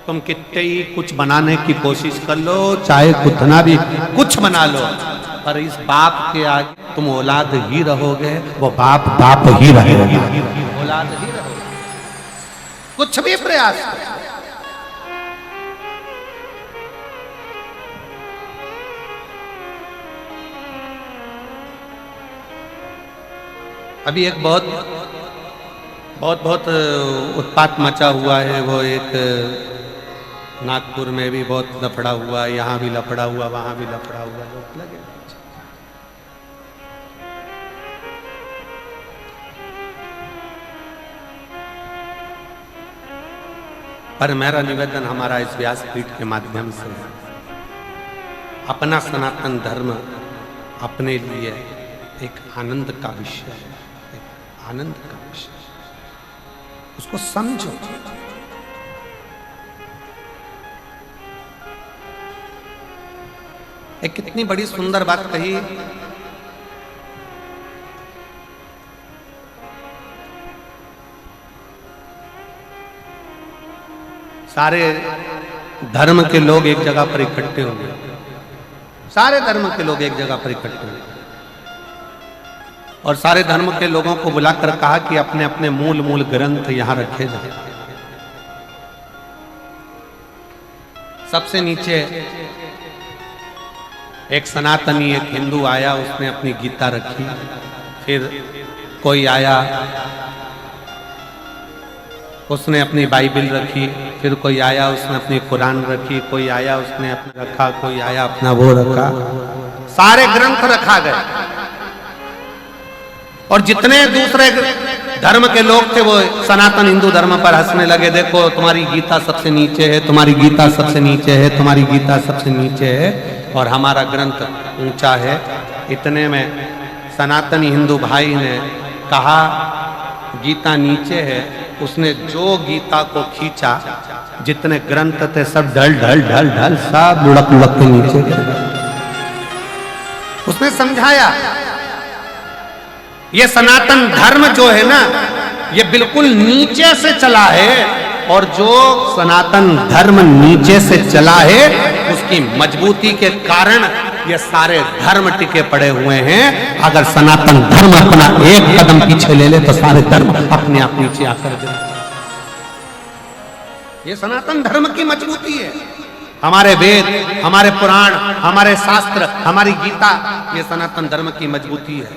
S1: तुम कितने ही कुछ बनाने की कोशिश कर लो, चाहे कितना भी कुछ बना लो, पर इस बाप के आगे तुम औलाद ही रहोगे, वो बाप बाप ही रहेगा, औलाद ही रहोगे, कुछ भी प्रयास करो। अभी एक बहुत उत्पात मचा हुआ है, वो एक नागपुर में भी बहुत लफड़ा हुआ, यहाँ भी लफड़ा हुआ, वहां भी लफड़ा हुआ, लोग लगे। पर मेरा निवेदन हमारा इस व्यासपीठ के माध्यम से, अपना सनातन धर्म अपने लिए एक आनंद का विषय है, एक आनंद का विषय, उसको समझो। एक कितनी बड़ी सुंदर बात कही, सारे धर्म के लोग एक जगह पर इकट्ठे होंगे, सारे धर्म के लोग एक जगह पर इकट्ठे होंगे। और सारे धर्म के लोगों को बुलाकर कहा कि अपने अपने मूल ग्रंथ यहां रखे जाए। सबसे नीचे एक सनातनी, एक हिंदू आया, उसने अपनी गीता रखी। फिर कोई आया, उसने अपनी बाइबल रखी। फिर कोई आया, उसने अपनी कुरान रखी। कोई आया, उसने अपना रखा। कोई आया, अपना वो रखा। सारे ग्रंथ रखा गए। और जितने दूसरे धर्म के लोग थे वो सनातन हिंदू धर्म पर हंसने लगे। देखो तुम्हारी गीता सबसे नीचे है, तुम्हारी गीता सबसे नीचे है, तुम्हारी गीता सबसे नीचे है, और हमारा ग्रंथ ऊंचा है। इतने में सनातनी हिंदू भाई ने कहा गीता नीचे है। उसने जो गीता को खींचा, जितने ग्रंथ थे सब ढल ढल ढल ढल सब लुढ़क लुढ़क के नीचे गिर गए। उसने समझाया ये सनातन धर्म जो है ना, ये बिल्कुल नीचे से चला है, और जो सनातन धर्म नीचे से चला है उसकी मजबूती के कारण ये सारे धर्म टिके पड़े हुए हैं। अगर सनातन धर्म अपना एक कदम पीछे ले ले तो सारे धर्म अपने आप नीचे आकर गिरे। ये सनातन धर्म की मजबूती है। हमारे वेद, हमारे पुराण, हमारे शास्त्र, हमारी गीता, ये सनातन धर्म की मजबूती है।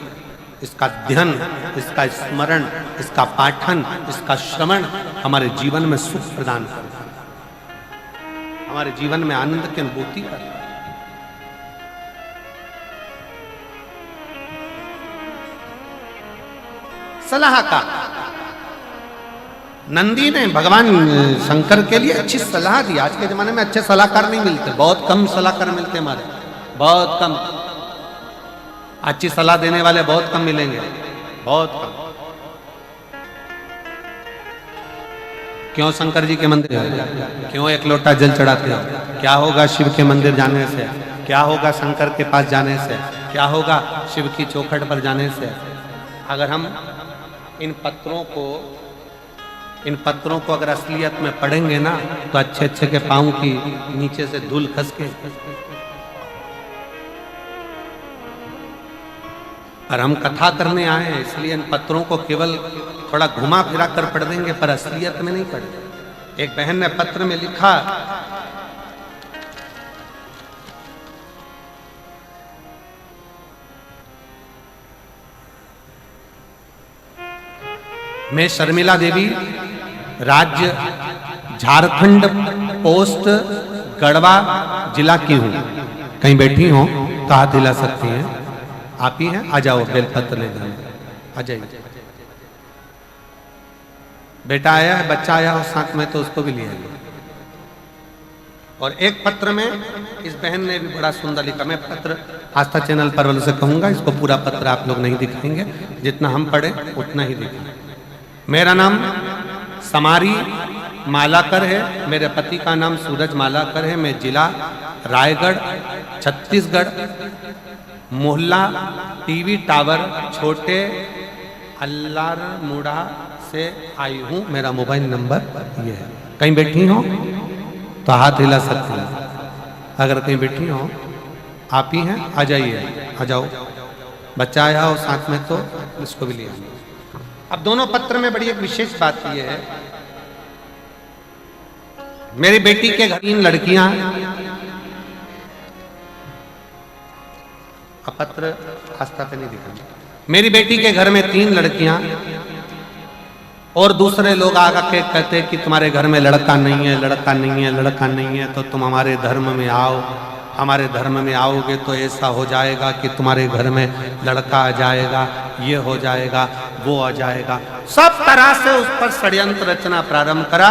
S1: इसका अध्ययन, इसका स्मरण, इसका पाठन, इसका श्रवण हमारे जीवन में सुख प्रदान करता है, हमारे जीवन में आनंद की अनुभूति करता है। सलाह का नंदी ने भगवान शंकर के लिए अच्छी सलाह दी। आज के जमाने में अच्छे सलाहकार नहीं मिलते, बहुत कम सलाहकार मिलते हमारे, बहुत कम। अच्छी सलाह देने वाले बहुत कम मिलेंगे, बहुत कम। क्यों शंकर जी के मंदिर, क्यों एक लोटा जल चढ़ाते हो? क्या होगा शिव के मंदिर जाने से? क्या होगा शंकर के पास जाने से? क्या होगा शिव की चौखट पर जाने से? अगर हम इन पत्रों को अगर असलियत में पढ़ेंगे ना, तो अच्छे अच्छे के पांव की नीचे से धूल खस के, और हम कथा करने आए हैं, इसलिए इन पत्रों को केवल थोड़ा घुमा फिरा कर पढ़ देंगे, पर असलियत में नहीं पढ़ेंगे। एक बहन ने पत्र में लिखा, मैं शर्मिला देवी, राज्य झारखंड, पोस्ट गढ़वा जिला की हूं। कहीं बैठी हो तो हाथ हिला सकती हैं। आप ही हैं? आ जाओ, बेलपत्र ले जाओ, आ जाइए। बेटा आया है, बच्चा आया हो साथ में, तो उसको भी ले आइए। और एक पत्र में इस बहन ने भी बड़ा सुंदर लिखा। मैं पत्र आस्था चैनल पर वालों से कहूंगा, इसको पूरा पत्र आप लोग नहीं दिखाएंगे, जितना हम पढ़े उतना ही दिखाएं। मेरा नाम समारी मालाकर है, मेरे पति का नाम सूरज मालाकर है। मैं जिला रायगढ़, छत्तीसगढ़, मोहल्ला टीवी टावर, छोटे अल्लारमुड़ा से आई हूँ। मेरा मोबाइल नंबर ये है। कहीं बैठी हो तो हाथ हिला सकती हैं। अगर कहीं बैठी हो, आप ही हैं, आ जाइए, आ जाओ। बच्चा आया हो साथ में तो इसको भी ले आइए। अब दोनों पत्र में बड़ी एक विशेष बात यह है, मेरी बेटी के घर 3 लड़कियां, अब पत्र आस्था पे नहीं दिखा। मेरी बेटी के घर में 3 लड़कियां, और दूसरे लोग आकर के कहते कि तुम्हारे घर में लड़का नहीं है, लड़का नहीं है, लड़का नहीं है, तो तुम हमारे धर्म में आओ। हमारे धर्म में आओगे तो ऐसा हो जाएगा कि तुम्हारे घर में लड़का आ जाएगा, ये हो जाएगा, वो आ जाएगा। सब तरह से उस पर षड्यंत्र रचना प्रारंभ करा।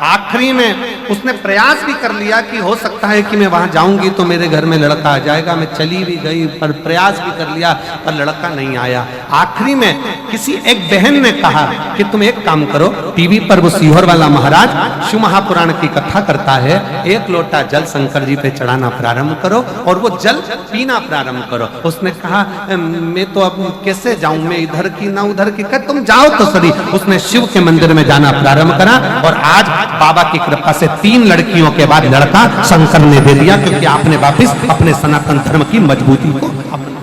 S1: आखिरी में उसने प्रयास भी कर लिया कि हो सकता है कि मैं वहां जाऊंगी तो मेरे घर में लड़का आ जाएगा। मैं चली भी गई, पर प्रयास भी कर लिया, पर लड़का नहीं आया। आखिरी में किसी एक बहन ने कहा कि तुम एक काम करो, टीवी पर वो सीहोर वाला महाराज शिव महापुराण की कथा करता है, 1 लोटा जल शंकर जी पे चढ़ाना प्रारंभ करो और वो जल पीना प्रारंभ करो। उसने कहा मैं तो अब कैसे जाऊं, मैं इधर की ना उधर की। कह तुम जाओ तो सही। उसने शिव के मंदिर में जाना प्रारंभ करा, और आज बाबा की कृपा से 3 लड़कियों के बाद लड़का शंकर ने दे दिया, क्योंकि आपने वापिस अपने सनातन धर्म की मजबूती को अपना।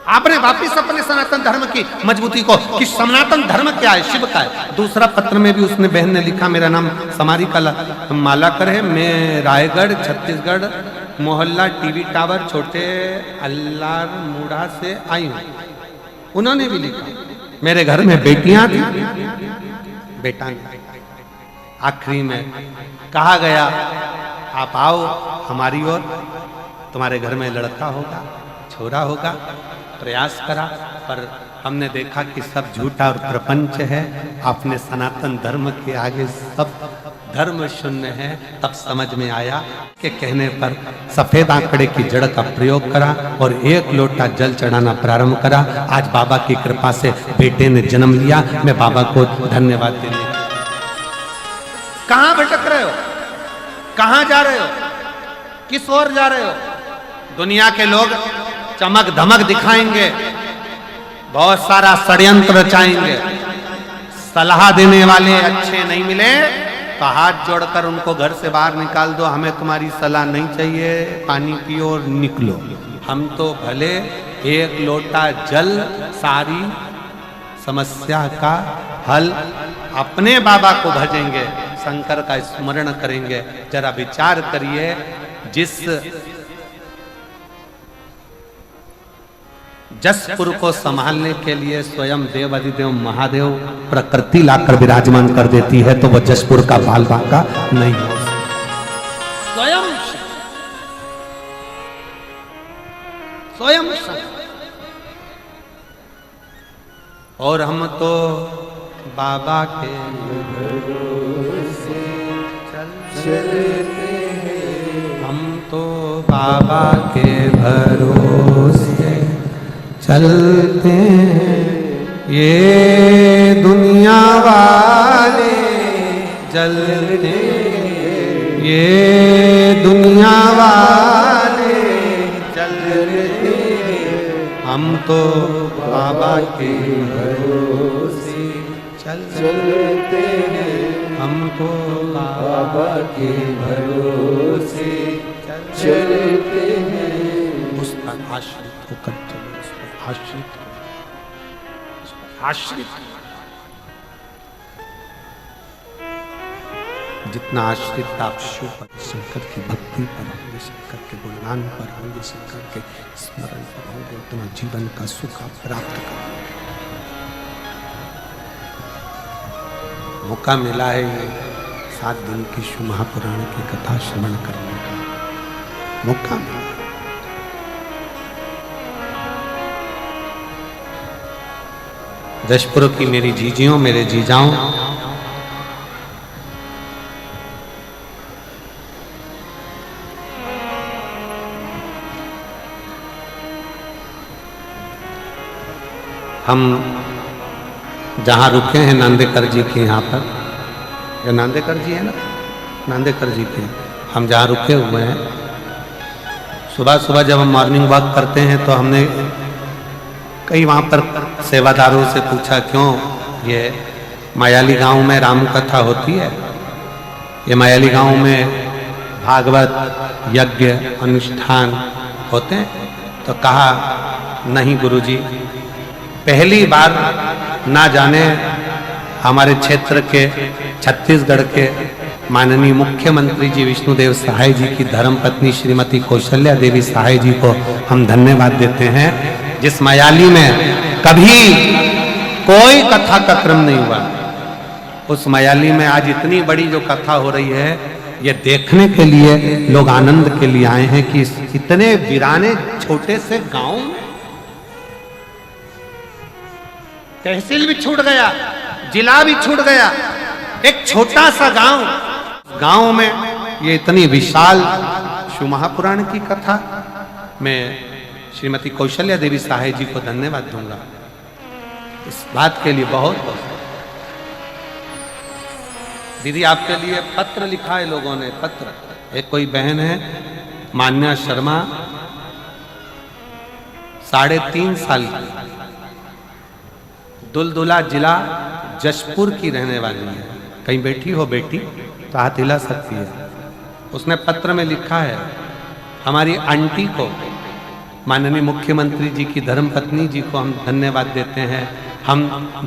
S1: आपने वापिस अपने सनातन धर्म की मजबूती को कि सनातन धर्म क्या है, शिव का है। दूसरा पत्र में भी उसने बहन ने लिखा, मेरा नाम समारी मालाकर है, मैं रायगढ़ छत्तीसगढ़ मोहल्ला टीवी टावर छोटे अल्लार मूढ़ा से आई हूं। उन्होंने भी लिखा, मेरे घर में बेटियां थी, बेटा नहीं। आखिरी में कहा गया, आप आओ हमारी ओर, तुम्हारे घर में लड़का होगा, छोरा होगा। प्रयास करा, पर हमने देखा कि सब झूठा और प्रपंच है। अपने सनातन धर्म के आगे सब धर्म शून्य है। तब समझ में आया कि कहने पर सफेद आंकड़े की जड़ का प्रयोग करा और 1 लोटा जल चढ़ाना प्रारंभ करा। आज बाबा की कृपा से बेटे ने जन्म लिया। मैं बाबा को धन्यवाद देने। कहां भटक रहे हो, कहां जा रहे हो, किस ओर जा रहे हो? दुनिया के लोग चमक धमक दिखाएंगे, बहुत सारा षड्यंत्र रचाएंगे। सलाह देने वाले अच्छे नहीं मिले तो हाथ जोड़कर उनको घर से बाहर निकाल दो। हमें तुम्हारी सलाह नहीं चाहिए, पानी पियो और निकलो। हम तो भले 1 लोटा जल सारी समस्या का हल। अपने बाबा को भजेंगे, शंकर का स्मरण करेंगे। जरा विचार करिए, जिस जसपुर को संभालने के लिए स्वयं देव अधिदेव महादेव प्रकृति लाकर विराजमान कर देती है, तो वह जसपुर का बाल बांका नहीं हो। स्वयं और हम तो बाबा के भरोसे चलते हैं, हम तो बाबा के भरोसे चलते हैं। ये दुनिया वाले जलते, ये दुनिया वाले जलते, हम तो बाबा के भरोसे चलते हैं, हम तो बाबा के भरोसे चलते हैं। उस पर आश्रित होकर चलो, उस पर आश्रित, उस पर आश्रित। जितना आश्रित आप शिव पर, शंकर की भक्ति पर होंगे, शंकर के गुणगान पर होंगे, शंकर के स्मरण पर होंगे, उतना जीवन का सुख आप प्राप्त करोगे। मौका मिला है ये 7 दिन की शिव महापुराण की कथा श्रवण करने का मौका मिला। जशपुर की मेरी जीजियों, मेरे जीजाओं, हम जहाँ रुके हैं नांदेकर जी के यहाँ पर, ये नांदेकर जी है ना, नांदेकर जी के हम जहाँ रुके हुए हैं, सुबह सुबह जब हम मॉर्निंग वॉक करते हैं तो हमने कई वहाँ पर सेवादारों से पूछा, क्यों ये मायाली गांव में राम कथा होती है, ये मायाली गांव में भागवत यज्ञ अनुष्ठान होते हैं? तो कहा नहीं गुरुजी, पहली बार ना जाने हमारे क्षेत्र के छत्तीसगढ़ के माननीय मुख्यमंत्री जी विष्णुदेव सहाय जी की धर्मपत्नी श्रीमती कौशल्या देवी सहाय जी को हम धन्यवाद देते हैं, जिस मायाली में कभी कोई कथा का क्रम नहीं हुआ, उस मायाली में आज इतनी बड़ी जो कथा हो रही है, ये देखने के लिए लोग आनंद के लिए आए हैं कि इतने वीराने छोटे से गांव में तहसील भी छूट गया, जिला भी छूट गया, एक छोटा सा गांव में ये इतनी विशाल शिव महापुराण की कथा। मैं श्रीमती कौशल्या देवी सहाय जी को धन्यवाद दूंगा इस बात के लिए। बहुत बहुत दीदी आपके लिए पत्र लिखा है लोगों ने, पत्र। एक कोई बहन है मान्या शर्मा, 3.5 साल की, दुलदुला जिला जशपुर की रहने वाली है। कहीं बैठी हो बेटी तो हाथ हिला सकती है। उसने पत्र में लिखा है, हमारी आंटी को माननीय मुख्यमंत्री जी की धर्मपत्नी जी को हम धन्यवाद देते हैं। हम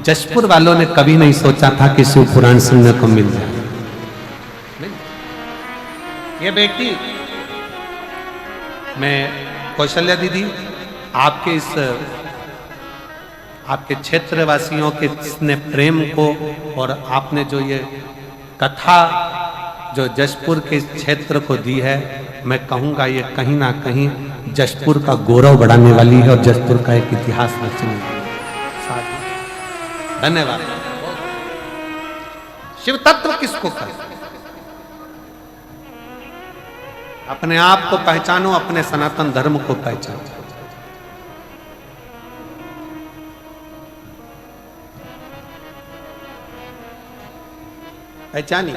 S1: जशपुर वालों ने कभी नहीं सोचा था कि शिव पुराण सुनने को मिल जाए। ये बेटी, मैं कौशल्या दीदी, आपके क्षेत्रवासियों के इसने प्रेम को और आपने जो ये कथा जो जशपुर के क्षेत्र को दी है, मैं कहूँगा ये कहीं ना कहीं जशपुर का गौरव बढ़ाने वाली है और जशपुर का एक इतिहास रचने वाली है। धन्यवाद। शिव तत्व किसको कहते? अपने आप को पहचानो, अपने सनातन धर्म को पहचानो। पहचानिए,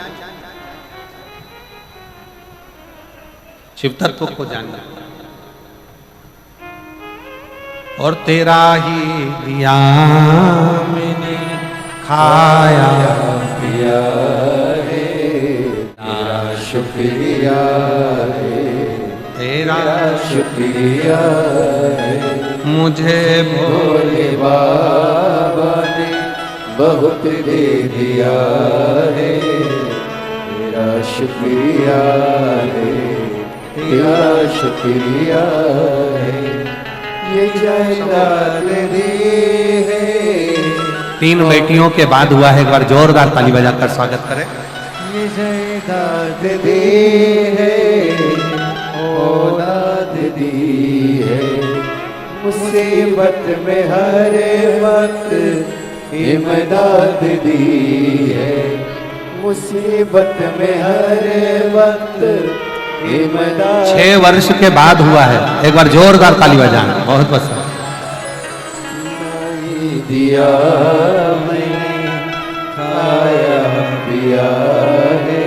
S1: शिव तत्व को जानिए। और तेरा ही दिया मैंने खाया
S2: पिया है, तेरा शुक्रिया है,
S1: तेरा
S2: शुक्रिया है।
S1: मुझे
S2: भोले बाबा ने बहुत दे दिया है, तेरा शुक्रिया है, तेरा शुक्रिया है। ये जायदाद दी है।
S1: 3 बेटियों के बाद हुआ है। एक बार जोरदार ताली बजाकर स्वागत करें।
S2: ये जायदाद दी है, औलाद दी है। मुसीबत में हर वक्त इमदाद दी है, मुसीबत में हर वक्त इमदाद।
S1: 6 वर्ष के बाद हुआ है। एक बार जोरदार ताली बजाना। बहुत पसंद
S2: दिया मैंने खाया पिया है,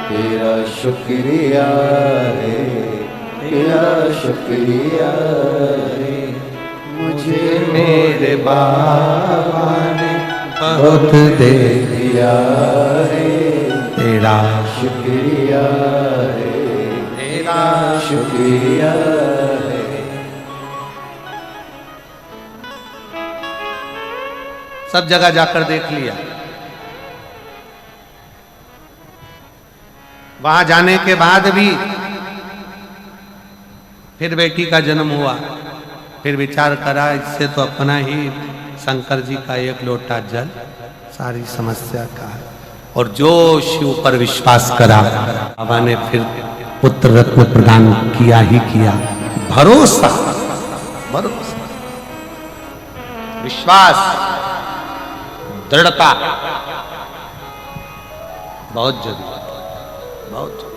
S2: तेरा शुक्रिया है, तेरा शुक्रिया है। मुझे मेरे बाबा ने बहुत दे दिया है, तेरा शुक्रिया है, तेरा शुक्रिया है।
S1: सब जगह जाकर देख लिया। वहां जाने के बाद भी फिर बेटी का जन्म हुआ। फिर विचार करा, इससे तो अपना ही शंकर जी का एक लोटा जल सारी समस्या का है। और जो शिव पर विश्वास करा, बाबा ने फिर पुत्र रत्न प्रदान किया ही किया। भरोसा, भरोसा, विश्वास, दृढ़ता बहुत जरूरी, बहुत जरूरी।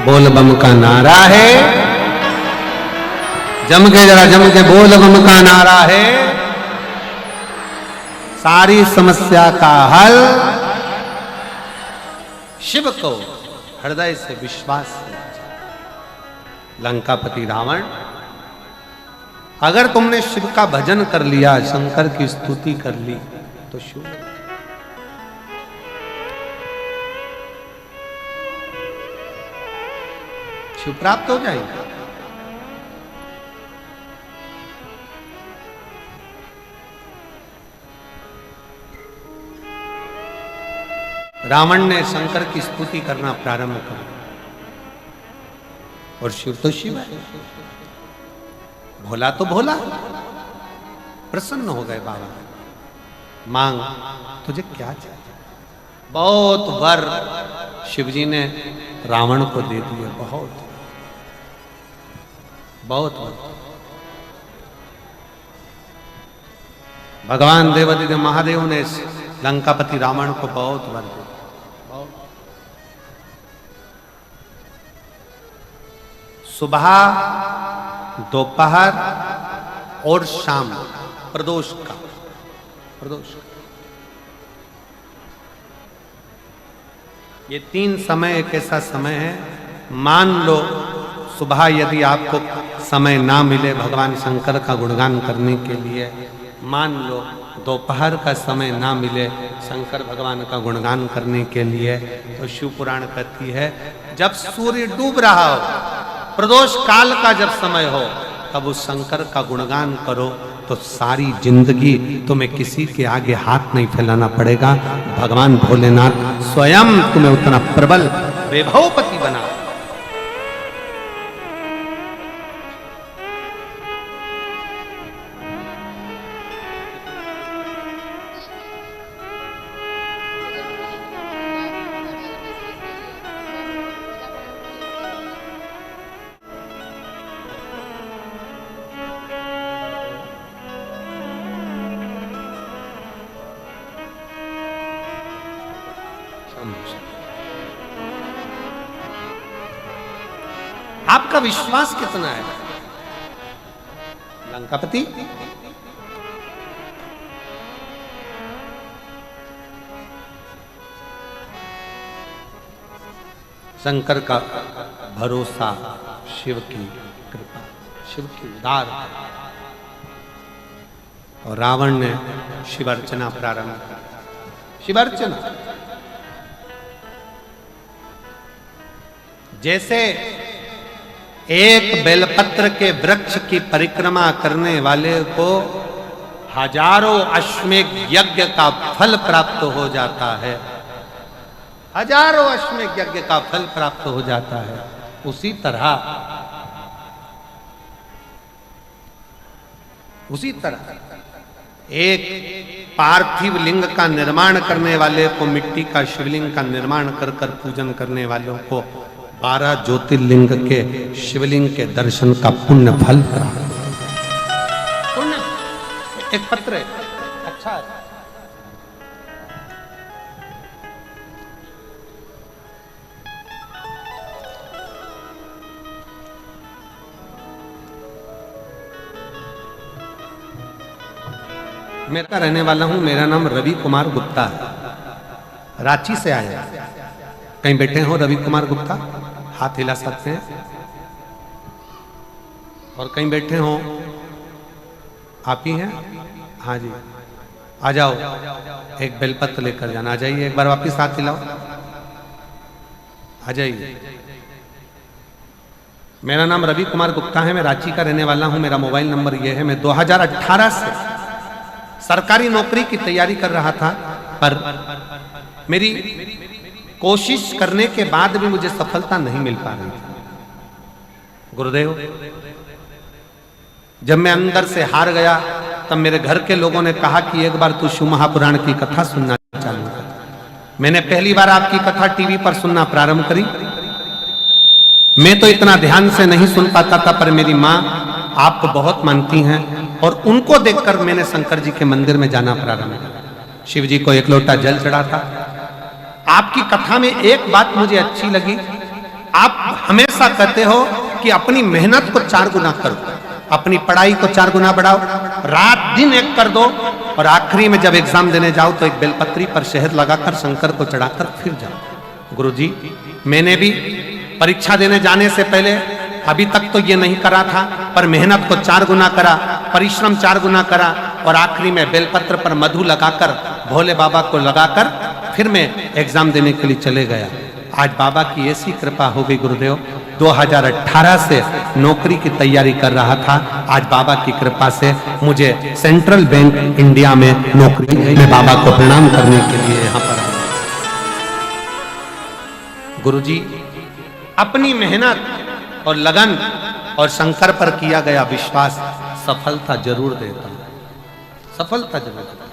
S1: बोल बम का नारा है, जम के जरा जम के बोल बम का नारा है। सारी समस्या का हल शिव को हृदय से विश्वास से। लंकापति रावण, अगर तुमने शिव का भजन कर लिया, शंकर की स्तुति कर ली, तो शिव प्राप्त हो जाएगा। रावण ने शंकर की स्तुति करना प्रारंभ कर, और शिव तो शिव है, भोला तो भोला। प्रसन्न हो गए बाबा, मांग तुझे क्या चाहिए। बहुत वर शिवजी ने रावण को दे दिए, बहुत बहुत। भगवान देवादिदेव महादेव ने लंकापति रावण को बहुत वर दिया। सुबह, दोपहर और शाम प्रदोष का ये 3 समय एक ऐसा समय है, मान लो सुबह यदि आपको समय ना मिले भगवान शंकर का गुणगान करने के लिए, मान लो दोपहर का समय ना मिले शंकर भगवान का गुणगान करने के लिए, तो शिव पुराण कहती है जब सूर्य डूब रहा हो, प्रदोष काल का जब समय हो, तब उस शंकर का गुणगान करो तो सारी जिंदगी तुम्हें किसी के आगे हाथ नहीं फैलाना पड़ेगा। भगवान भोलेनाथ स्वयं तुम्हें उतना प्रबल वैभवपति बना। आपका विश्वास कितना है? लंकापति शंकर का भरोसा, शिव की कृपा, शिव की उदार, और रावण ने शिव अर्चना प्रारंभ की। शिव अर्चना जैसे एक बेलपत्र के वृक्ष की परिक्रमा करने वाले को हजारों अश्वमेध यज्ञ का फल प्राप्त हो जाता है, हजारों अश्वमेध यज्ञ का फल प्राप्त हो जाता है, उसी तरह एक पार्थिव लिंग का निर्माण करने वाले को, मिट्टी का शिवलिंग का निर्माण कर पूजन करने वालों को 12 ज्योतिर्लिंग के शिवलिंग के दर्शन का पुण्य फल प्राप्त। पुण्य एक पत्र है, अच्छा है। मैं का रहने वाला हूं, मेरा नाम रवि कुमार गुप्ता है, रांची से आया। कहीं बैठे हो रवि कुमार गुप्ता? हाथ हिला सकते हैं। और कहीं बैठे हो? आप ही हैं? हाँ जी, आ जाओ, एक बेलपत्र लेकर जाना। आ जाइए, एक बार वापिस हाथ हिलाओ, आ जाइए। मेरा नाम रवि कुमार गुप्ता है, मैं रांची का रहने वाला हूं। मेरा मोबाइल नंबर यह है। मैं 2018 से सरकारी नौकरी की तैयारी कर रहा था, पर मेरी कोशिश करने के बाद भी मुझे सफलता नहीं मिल पा रही थी। गुरुदेव, जब मैं अंदर से हार गया, तब मेरे घर के लोगों ने कहा कि एक बार तू शिव महापुराण की कथा सुनना चालू कर। मैंने पहली बार आपकी कथा टीवी पर सुनना प्रारंभ करी। मैं तो इतना ध्यान से नहीं सुन पाता था, पर मेरी माँ आपको बहुत मानती हैं, और उनको देखकर मैंने शंकर जी के मंदिर में जाना प्रारंभ किया। शिव जी को एक लोटा जल चढ़ा था। आपकी कथा में एक बात मुझे अच्छी लगी, आप हमेशा कहते हो कि अपनी मेहनत को 4 गुना करो, अपनी पढ़ाई को 4 गुना बढ़ाओ, रात दिन एक कर दो, और आखिरी में जब एग्जाम देने जाओ तो एक बेलपत्री पर शहद लगाकर शंकर को चढ़ाकर फिर जाओ। गुरुजी, मैंने भी परीक्षा देने जाने से पहले अभी तक तो ये नहीं करा था, पर मेहनत को 4 गुना करा, परिश्रम 4 गुना करा, और आखिरी में बेलपत्र पर मधु लगाकर, भोले बाबा को लगाकर फिर मैं एग्जाम देने के लिए चले गया। आज बाबा की ऐसी कृपा हो गई गुरुदेव, 2018 से नौकरी की तैयारी कर रहा था, आज बाबा की कृपा से मुझे सेंट्रल बैंक इंडिया में नौकरी। मैं बाबा को प्रणाम करने के लिए यहाँ पर आया। गुरुजी, अपनी मेहनत और लगन और शंकर पर किया गया विश्वास सफलता जरूर देता है, सफलता जरूर देता है।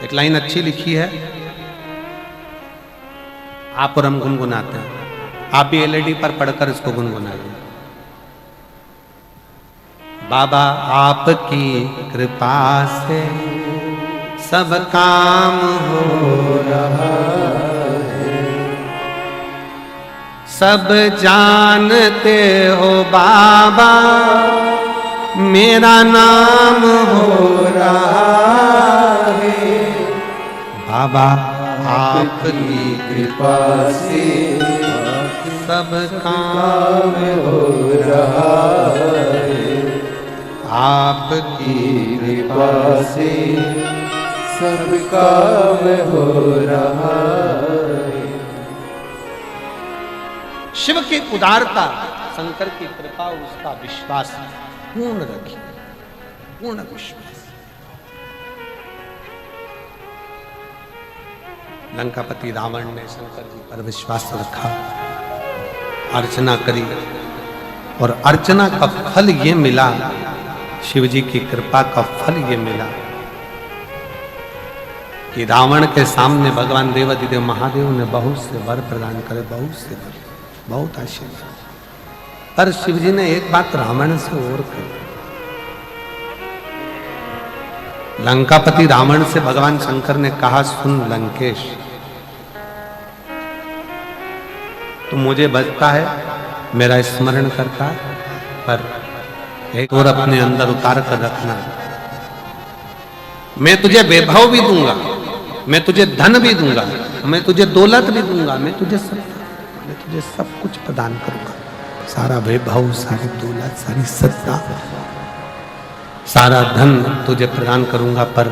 S1: एक लाइन अच्छी लिखी है, आप और हम गुनगुनाते हैं, आप भी एलईडी पर पढ़कर इसको गुनगुनाइए। बाबा आपकी कृपा से सब काम हो रहा है। सब जानते हो बाबा मेरा नाम हो रहा है। बाबा आपकी
S2: कृपा से
S1: सब काम
S2: हो रहा है।
S1: आपकी
S2: कृपा से सब काम हो रहा है।
S1: शिव की उदारता, शंकर की कृपा, उसका विश्वास पूर्ण रखिए, पूर्ण विश्वास। लंकापति रावण ने शंकर जी पर विश्वास रखा, अर्चना करी और अर्चना का फल ये मिला, शिव जी की कृपा का फल ये मिला कि रावण के सामने भगवान देवाधिदेव महादेव ने बहुत से वर प्रदान करे, बहुत से वर, बहुत आशीर्वाद। पर शिव जी ने एक बात रावण से और कही। लंकापति रावण से भगवान शंकर ने कहा, सुन लंकेश, तू मुझे बचता है, मेरा स्मरण करता है, पर एक और अपने अंदर उतार कर रखना। मैं तुझे वैभव भी दूंगा, मैं तुझे धन भी दूंगा, मैं तुझे दौलत भी दूंगा, मैं तुझे सब कुछ प्रदान करूंगा। सारा वैभव, सारी दौलत, सारी सत्ता, सारा धन तुझे प्रदान करूंगा, पर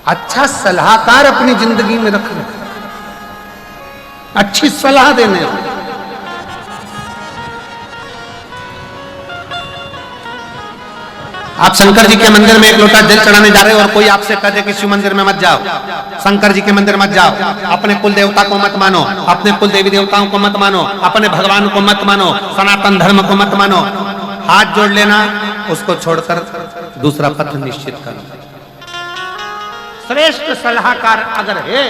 S1: अच्छा सलाहकार अपनी जिंदगी में रखना, अच्छी सलाह देने। आप शंकर जी के मंदिर में एक लोटा जल चढ़ाने जा रहे हो और कोई आपसे कह दे कि शिव मंदिर में मत जाओ, शंकर जी के मंदिर मत जाओ, अपने कुल देवता को मत मानो, अपने कुल देवी देवताओं को मत मानो, अपने भगवान को मत मानो, सनातन धर्म को मत मानो, हाथ जोड़ लेना, उसको छोड़कर दूसरा पथ निश्चित करो। श्रेष्ठ सलाहकार अगर है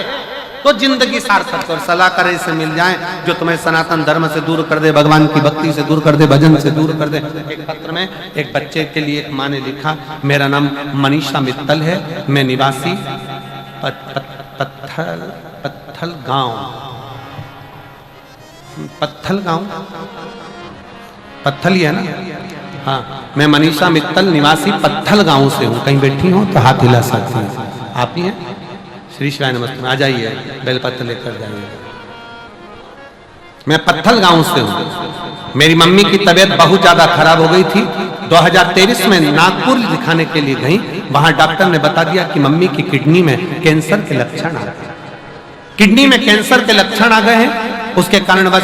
S1: तो जिंदगी सार्थक, और सलाहकार ऐसे मिल जाए जो तुम्हें सनातन धर्म से दूर कर दे, भगवान की भक्ति से दूर कर दे, भजन से दूर कर दे। एक पत्र में एक बच्चे के लिए एक माँ ने लिखा, मेरा नाम मनीषा मित्तल है, मैं निवासी पत्थल गांव, पत्थल ही है ना, हाँ, मैं मनीषा मित्तल निवासी पत्थल गांव से हूँ। कहीं बैठी हो तो हाथ हिला सकती हैं, आप ही हैं? श्री शिवाय नमस्ते, आ जाइए, बेलपत्र लेकर जाइए। मैं पत्थल गांव से हूं। मेरी मम्मी की तबीयत बहुत ज्यादा खराब हो गई थी। 2023 में नागपुर दिखाने के लिए गई, वहां डॉक्टर ने बता दिया कि मम्मी की किडनी में कैंसर के लक्षण आ गए, किडनी में कैंसर के लक्षण आ गए हैं, उसके कारण बस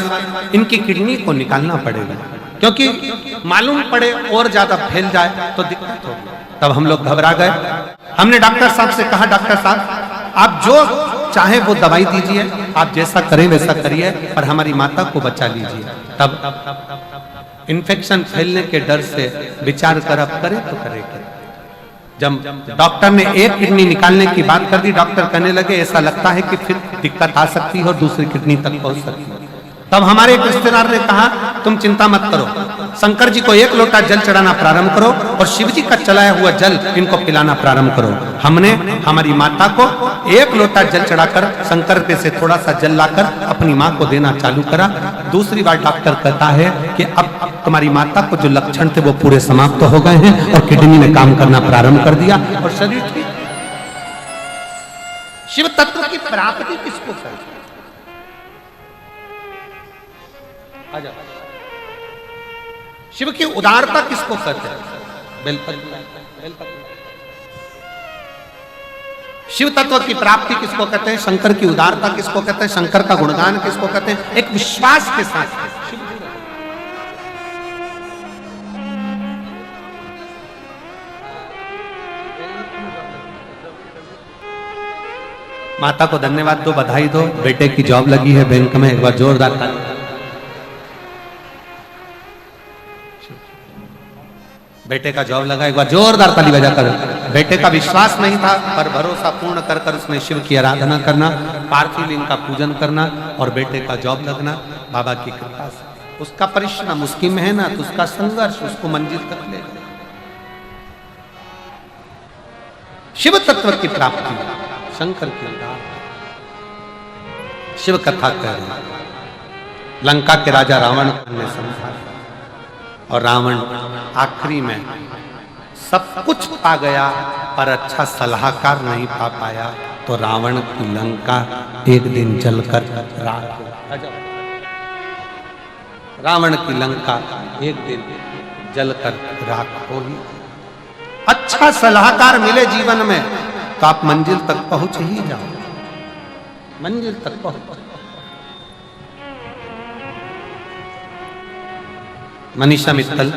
S1: इनकी किडनी को निकालना पड़ेगा, क्योंकि मालूम पड़े और ज्यादा फैल जाए तो दिक्कत होगी। तब हम लोग घबरा गए। हमने डॉक्टर साहब से कहा, डॉक्टर साहब आप जो चाहे वो दवाई दीजिए, आप जैसा करें वैसा करिए, पर हमारी माता को बचा लीजिए। तब इन्फेक्शन फैलने के डर से विचार कर अब करे तो करे क्या। जब डॉक्टर ने एक किडनी निकालने की बात कर दी, डॉक्टर कहने लगे ऐसा लगता है कि फिर दिक्कत आ सकती है और दूसरी किडनी तक पहुंच सकती है। तब हमारे एक रिश्तेदार ने कहा, तुम चिंता मत करो, शंकर जी को एक लोटा जल चढ़ाना प्रारंभ करो और शिव जी का चलाया हुआ जल इनको पिलाना प्रारंभ करो। हमने हमारी माता को एक लोटा जल चढ़ाकर शंकर पे से थोड़ा सा जल लाकर अपनी माँ को देना चालू करा। दूसरी बार डॉक्टर कहता है कि अब तुम्हारी माता को जो लक्षण थे वो पूरे समाप्त हो गए हैं और किडनी ने काम करना प्रारंभ कर दिया और शरीर ठीक। शिव तत्व की प्राप्ति किसको कहते हैं? शिव की उदारता किसको कहते हैं? बेलपत्र। शिव तत्व की प्राप्ति किसको कहते हैं? शंकर की उदारता किसको कहते हैं? शंकर का गुणगान किसको कहते हैं? एक विश्वास के साथ माता को धन्यवाद दो, बधाई दो, बेटे की जॉब लगी है बैंक में, एक बार जोरदार ताली। बेटे का जॉब लगा, एक बार जोरदार ताली बजाकर। बेटे का विश्वास नहीं था, पर भरोसा पूर्ण कर कर उसने शिव की आराधना करना, पार्थिव लिंग का पूजन करना और बेटे का जॉब लगना बाबा की कृपा से। उसका परिश्रम, उसकी मेहनत, उसका संघर्ष उसको मंजिल तक ले गया। शिव तत्व की प्राप्ति शंकर की उदार शिव कथा कह रहे हैं। लंका के राजा रावण ने समझा और रावण आखिरी में सब कुछ पा गया पर अच्छा सलाहकार नहीं पा पाया, तो रावण की लंका एक दिन जलकर राख हो गई। रावण की लंका एक दिन जलकर राख हो गई। अच्छा सलाहकार मिले जीवन में तो आप मंजिल तक पहुंच ही जाओ, मंजिल तक पहुंच। मनीषा मित्तल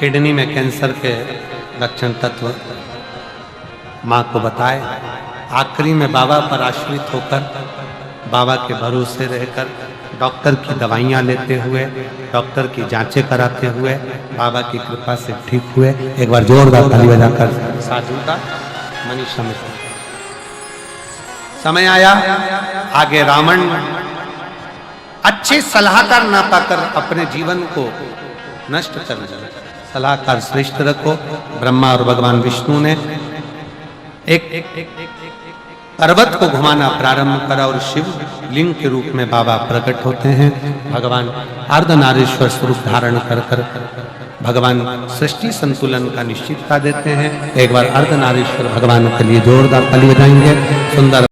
S1: किडनी में कैंसर के लक्षण तत्व माँ को बताए। आखिरी में बाबा पर आश्रित होकर, बाबा के भरोसे रहकर, डॉक्टर की दवाइयाँ लेते हुए, डॉक्टर की जांचें कराते हुए बाबा की कृपा से ठीक हुए। एक बार जोरदार ताली बजाकर साधु का मनीषा मित्तल। समय आया आगे रावण अच्छे सलाहकार ना पाकर अपने जीवन को नष्ट कर दिया। सलाहकार श्रेष्ठ रखो। ब्रह्मा और भगवान विष्णु ने एक पर्वत को घुमाना प्रारंभ करा और शिव लिंग के रूप में बाबा प्रकट होते हैं। भगवान अर्धनारीश्वर स्वरूप धारण कर कर भगवान सृष्टि संतुलन का निश्चितता देते हैं। एक बार अर्धनारीश्वर भगवान के लिए जोरदार ताली बजाएंगे। सुंदर